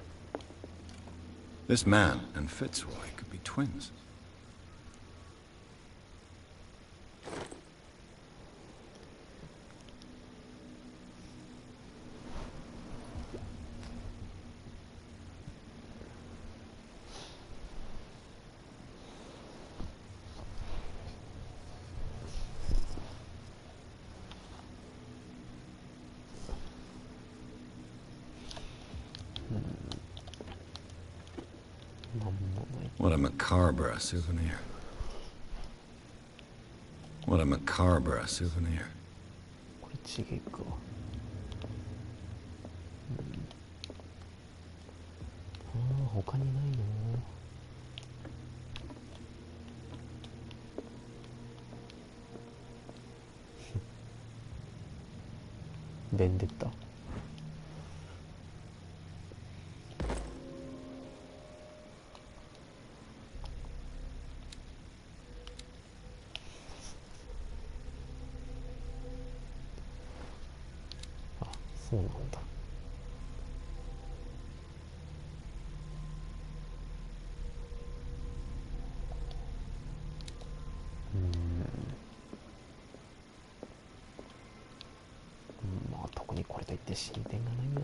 This man and Fitzroy could be twins. What a macabre souvenir. What a macabre souvenir. これちげえか。ああ、他にないの。ベンデッタ。そうなんだ。まあ特にこれといって進展がないな。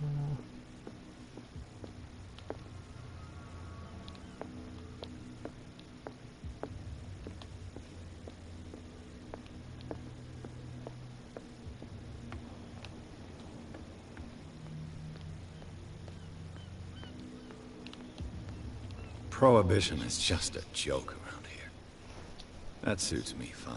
Prohibition is just a joke around here. That suits me fine.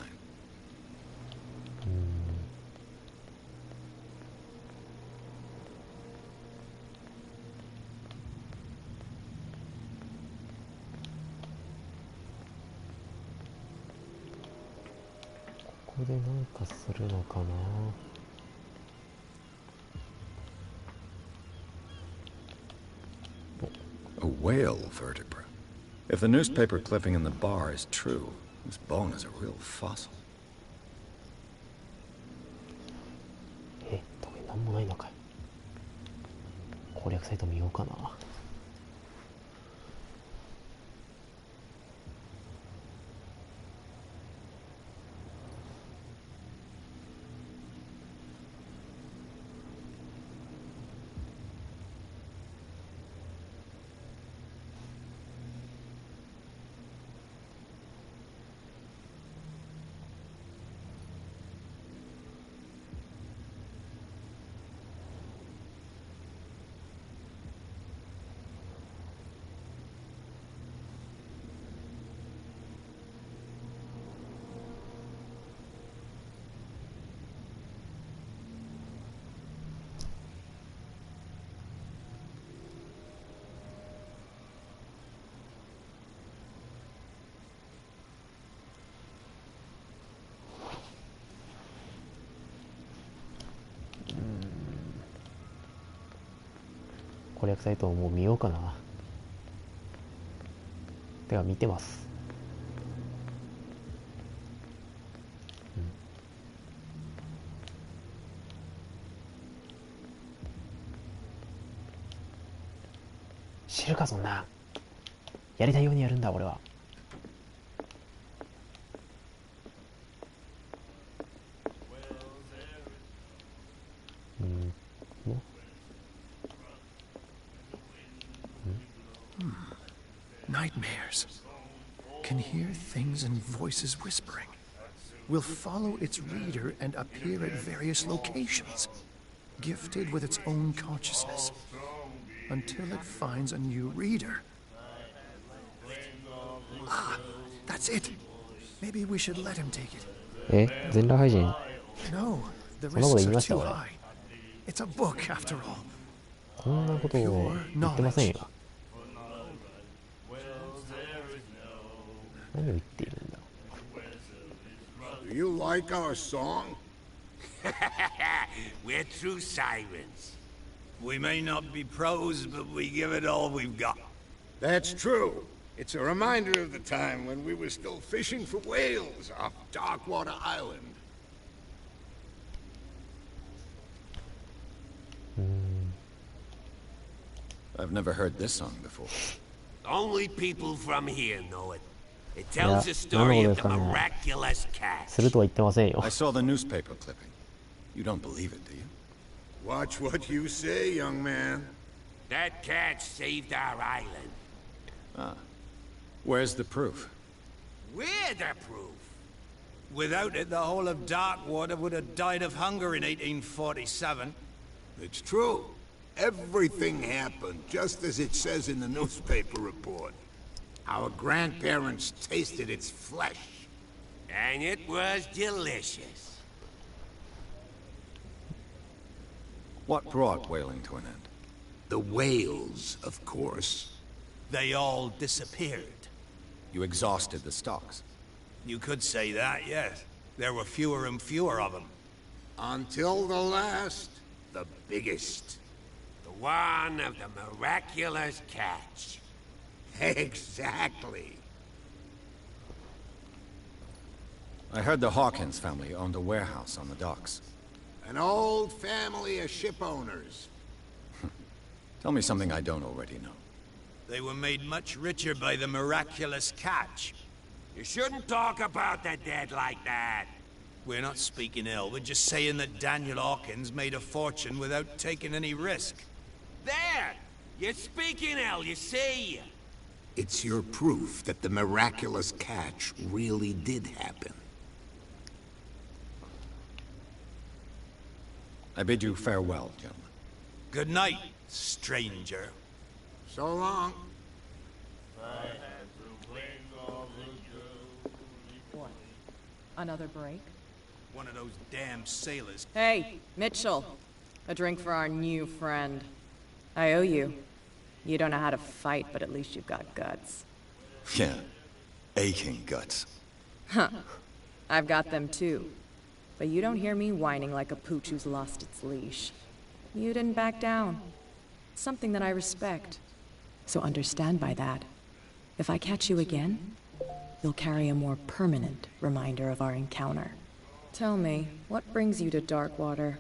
こでなんかするのかな。 A whale vertebra. If the newspaper clipping in the bar is true, this bone is a real fossil. 特になんもないのかい。攻略サイト見ようかな。攻略サイトをもう見ようかな。てか見てます。知るかそんな。やりたいようにやるんだ俺は。Nightmares. Can hear things and voices whispering. Will follow its reader and appear at various locations, gifted with its own consciousness, until it finds a new reader. Ah, that's it. Maybe we should let him take it. 全裸配信 No, the そんなこと言 risks い are ました too 俺。 high. It's a book after all. こんなことを言ってませんよ。何を言っているんだ。 Do you like our song? We're true sirens. We may not be pros, but we give it all we've got. That's true. It's a reminder of the time when we were still fishing for whales off Darkwater Island. I've never heard this song before. Only people from here know it. It いや、 tells 何 the の story ことで of す the かね。 miraculous cat. するとは言ってませんよ。 I saw the newspaper clipping. You don't believe it, do you? Watch what you say, young man. That cat saved our island. Ah. Where's the proof? We're the proof. Without it, the whole of Darkwater would have died of hunger in 1847. It's true. Everything happened just as it says in the newspaper report. Our grandparents tasted its flesh. And it was delicious. What brought whaling to an end? The whales, of course. They all disappeared. You exhausted the stocks. You could say that, yes. There were fewer and fewer of them. Until the last, the biggest. The one of the miraculous catch. Exactly. I heard the Hawkins family owned a warehouse on the docks. An old family of ship owners. Tell me something I don't already know. They were made much richer by the miraculous catch. You shouldn't talk about the dead like that. We're not speaking ill. We're just saying that Daniel Hawkins made a fortune without taking any risk. There! You're speaking ill, you see? It's your proof that the miraculous catch really did happen. I bid you farewell, gentlemen. Good night, stranger. So long. What? Another break? One of those damn sailors. Hey, Mitchell. A drink for our new friend. I owe you. You don't know how to fight, but at least you've got guts. Yeah. Aching guts. Huh. I've got them too. But you don't hear me whining like a pooch who's lost its leash. You didn't back down. It's something that I respect. So understand by that, if I catch you again, you'll carry a more permanent reminder of our encounter. Tell me, what brings you to Darkwater?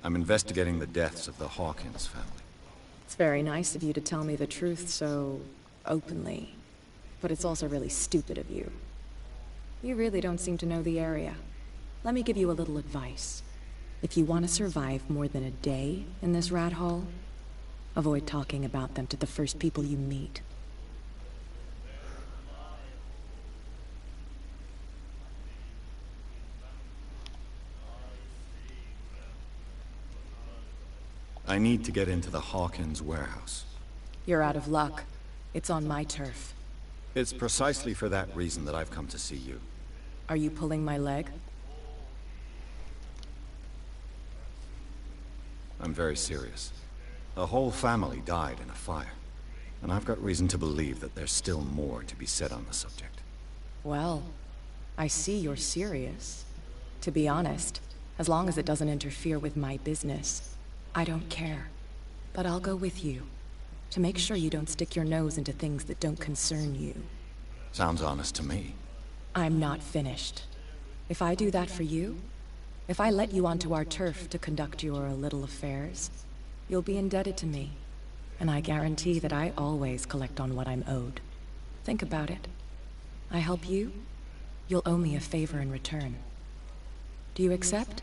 I'm investigating the deaths of the Hawkins family. It's very nice of you to tell me the truth so openly. But it's also really stupid of you. You really don't seem to know the area. Let me give you a little advice. If you want to survive more than a day in this rat hole, avoid talking about them to the first people you meet. I need to get into the Hawkins warehouse. You're out of luck. It's on my turf. It's precisely for that reason that I've come to see you. Are you pulling my leg? I'm very serious. A whole family died in a fire, and I've got reason to believe that there's still more to be said on the subject. Well, I see you're serious. To be honest, as long as it doesn't interfere with my business, I don't care. But I'll go with you, to make sure you don't stick your nose into things that don't concern you. Sounds honest to me. I'm not finished. If I do that for you, if I let you onto our turf to conduct your little affairs, you'll be indebted to me. And I guarantee that I always collect on what I'm owed. Think about it. I help you, you'll owe me a favor in return. Do you accept?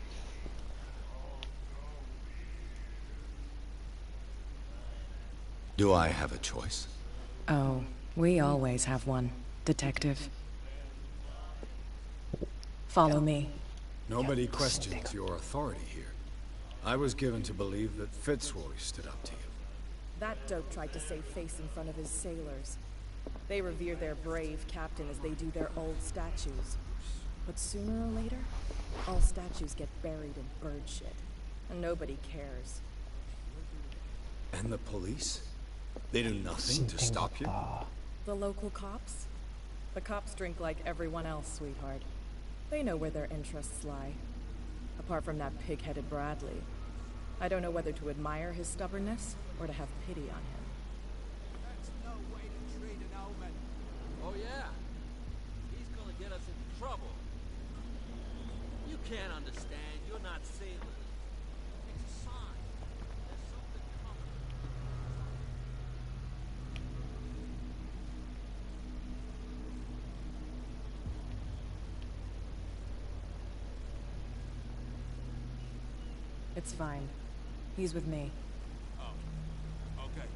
Do I have a choice? Oh, we always have one, Detective. Follow me. Nobody questions your authority here. I was given to believe that Fitzroy stood up to you. That dope tried to save face in front of his sailors. They revere their brave captain as they do their old statues. But sooner or later, all statues get buried in bird shit. And nobody cares. And the police? They do nothing to stop you? The local cops? The cops drink like everyone else, sweetheart. They know where their interests lie. Apart from that pig-headed Bradley. I don't know whether to admire his stubbornness or to have pity on him. That's no way to treat an omen. Oh yeah? He's gonna get us in trouble. You can't understand. You're not sailors. It's a sign. There's something coming. It's fine. He's with me. Oh, okay.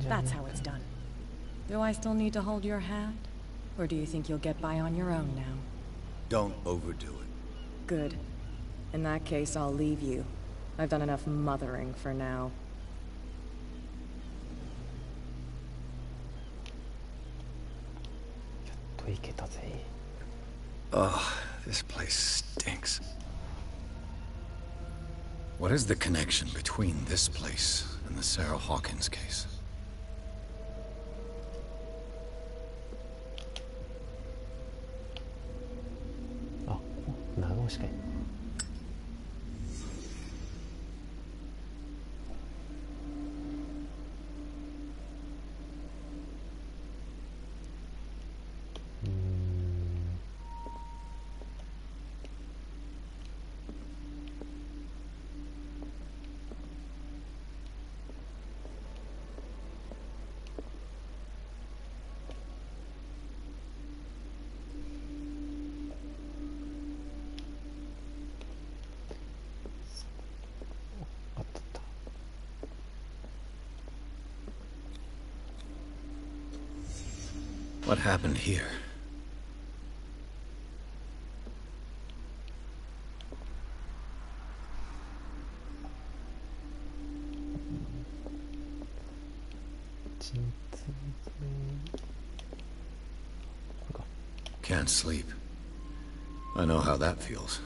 That's how it's done. Do I still need to hold your hand? Or do you think you'll get by on your own now? Don't overdo it. Good. In that case, I'll leave you. I've done enough mothering for now. Ugh, this place stinks. What is the connection between this place and the Sarah Hawkins case? Oh, 長押しかい。What happened here? Can't sleep. I know how that feels.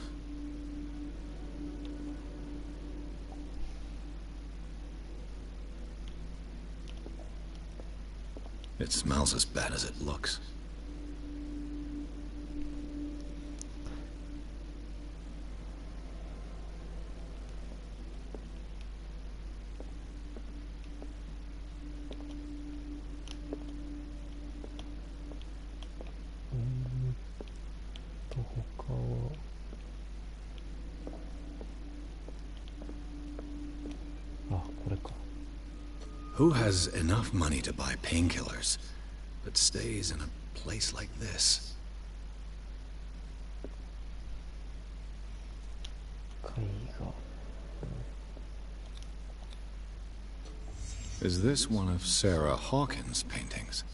It smells as bad as it looks. Who has enough money to buy painkillers, but stays in a place like this? Is this one of Sarah Hawkins' paintings?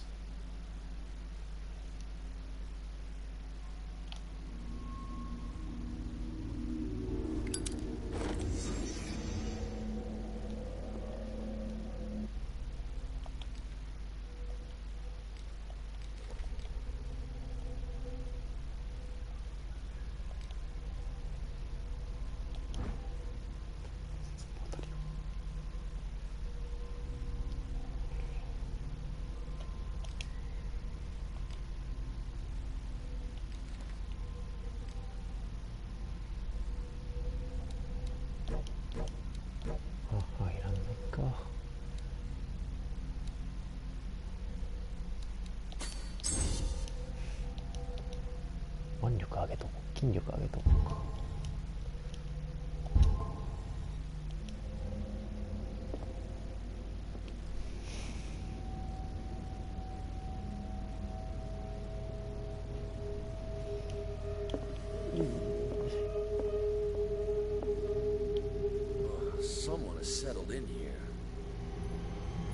Someone has settled in here.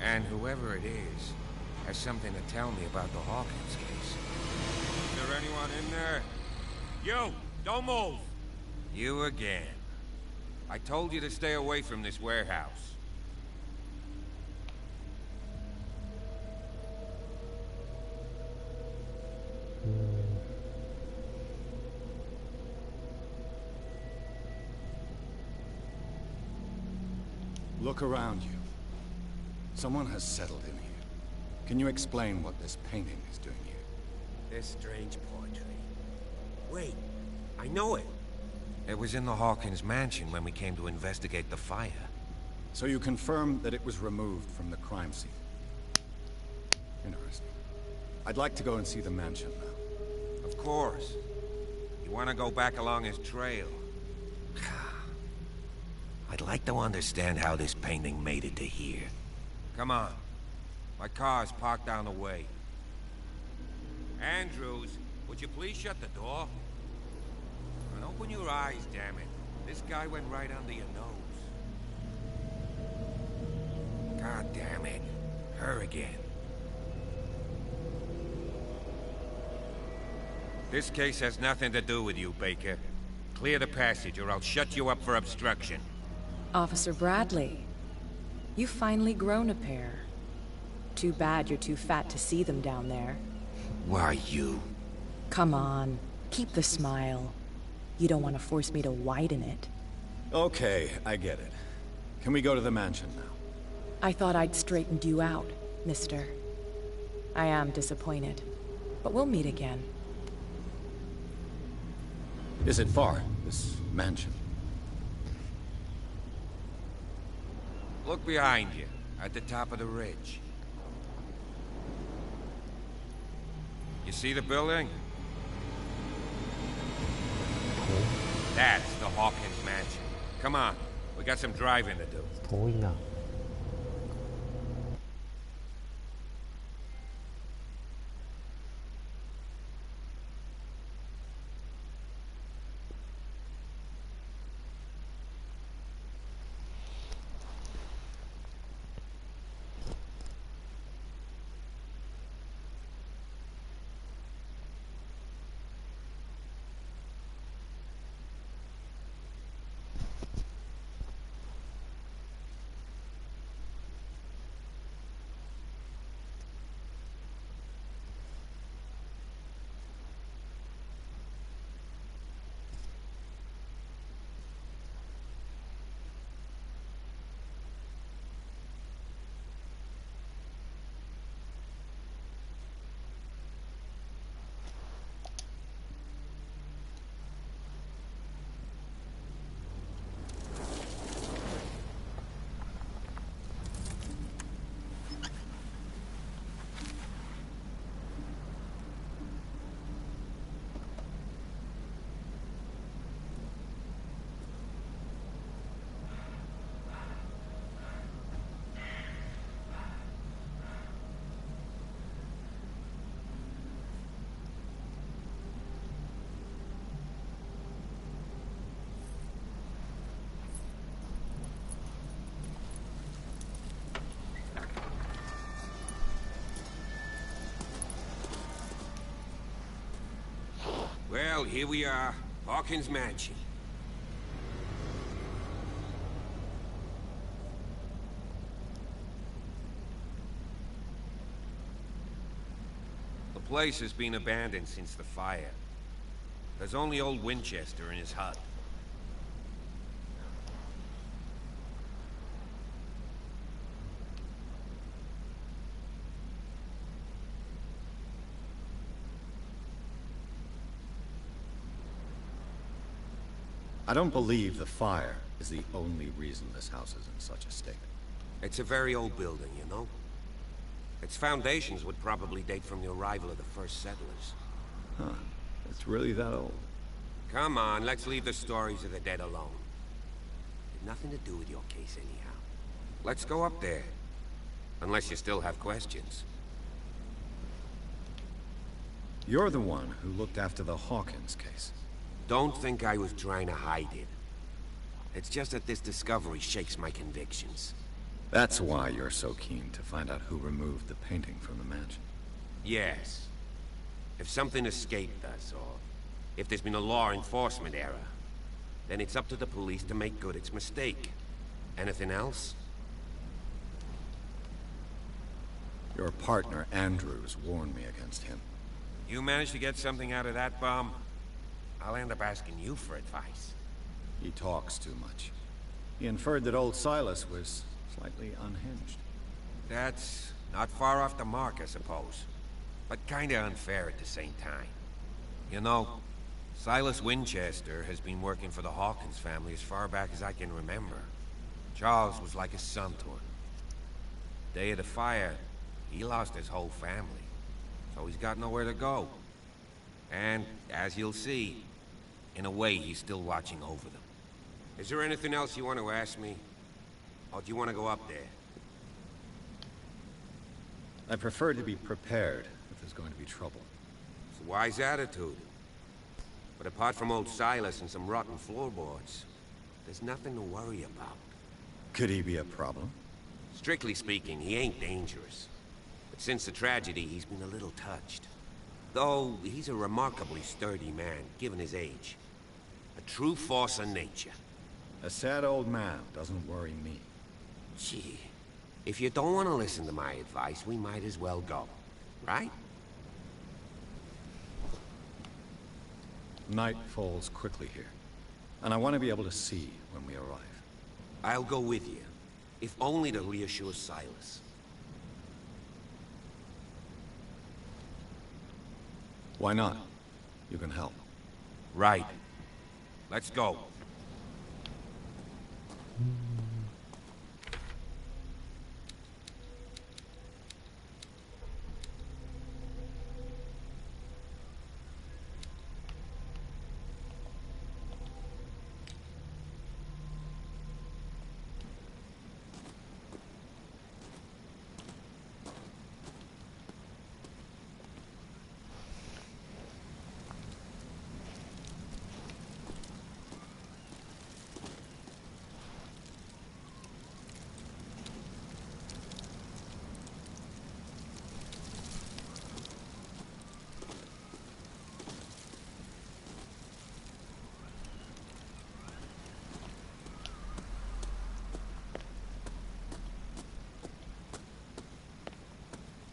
And whoever it is has something to tell me about the Hawkins case. Is there anyone in there? You! Don't move! You again. I told you to stay away from this warehouse. Look around you. Someone has settled in here. Can you explain what this painting is doing here? This strange portrait. Wait, I know it. It was in the Hawkins mansion when we came to investigate the fire. So you confirm that it was removed from the crime scene? Interesting. I'd like to go and see the mansion now. Of course. You want to go back along his trail? I'd like to understand how this painting made it to here. Come on. My car's parked down the way. Andrews, would you please shut the door? And open your eyes, damn it. This guy went right under your nose. God damn it. Her again. This case has nothing to do with you, Baker. Clear the passage or I'll shut you up for obstruction. Officer Bradley, you've finally grown a pair. Too bad you're too fat to see them down there. Why you? Come on, keep the smile. You don't want to force me to widen it. Okay, I get it. Can we go to the mansion now? I thought I'd straightened you out, mister. I am disappointed, but we'll meet again. Is it far, this mansion? Look behind you, at the top of the ridge. You see the building? That's the Hawkins mansion. Come on, we got some driving to do. 遠いな。Well, here we are, Hawkins mansion. The place has been abandoned since the fire. There's only old Winchester in his hut. I don't believe the fire is the only reason this house is in such a state. It's a very old building, you know? Its foundations would probably date from the arrival of the first settlers. Huh. It's really that old. Come on, let's leave the stories of the dead alone. Had nothing to do with your case anyhow. Let's go up there. Unless you still have questions. You're the one who looked after the Hawkins case. Don't think I was trying to hide it. It's just that this discovery shakes my convictions. That's why you're so keen to find out who removed the painting from the mansion. Yes. If something escaped us, or if there's been a law enforcement error, then it's up to the police to make good its mistake. Anything else? Your partner, Andrews, warned me against him. You managed to get something out of that bomb? I'll end up asking you for advice. He talks too much. He inferred that old Silas was slightly unhinged. That's not far off the mark, I suppose. But kinda unfair at the same time. You know, Silas Winchester has been working for the Hawkins family as far back as I can remember. Charles was like a son to him. Day of the fire, he lost his whole family. So he's got nowhere to go. And, as you'll see, in a way, he's still watching over them. Is there anything else you want to ask me? Or do you want to go up there? I prefer to be prepared if there's going to be trouble. It's a wise attitude. But apart from old Silas and some rotten floorboards, there's nothing to worry about. Could he be a problem? Strictly speaking, he ain't dangerous. But since the tragedy, he's been a little touched. Though, he's a remarkably sturdy man, given his age. A true force of nature. A sad old man doesn't worry me. Gee, if you don't want to listen to my advice, we might as well go. Right? Night falls quickly here. And I want to be able to see when we arrive. I'll go with you, if only to reassure Silas. Why not? You can help. Right. Let's go.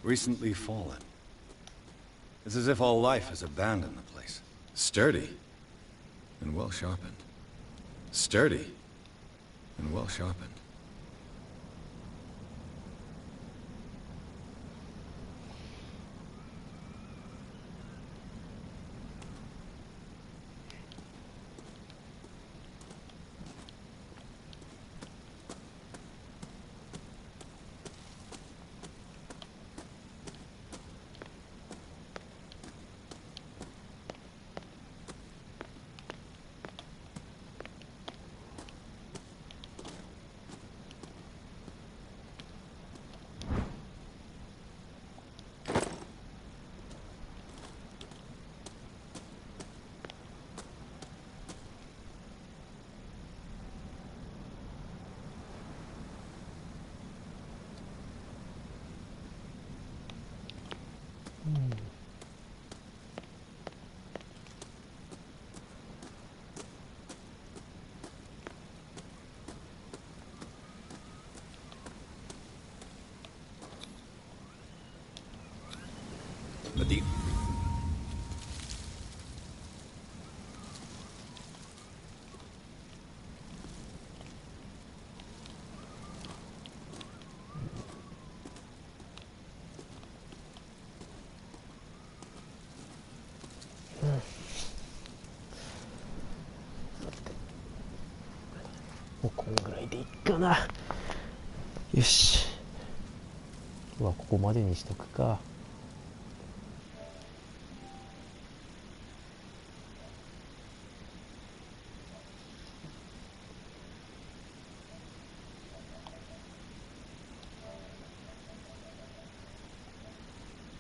Recently fallen. It's as if all life has abandoned the place. Sturdy and well sharpened. Sturdy and well sharpened. But the...もうこんぐらいでいいかな。よし。うわ、ここまでにしとくか。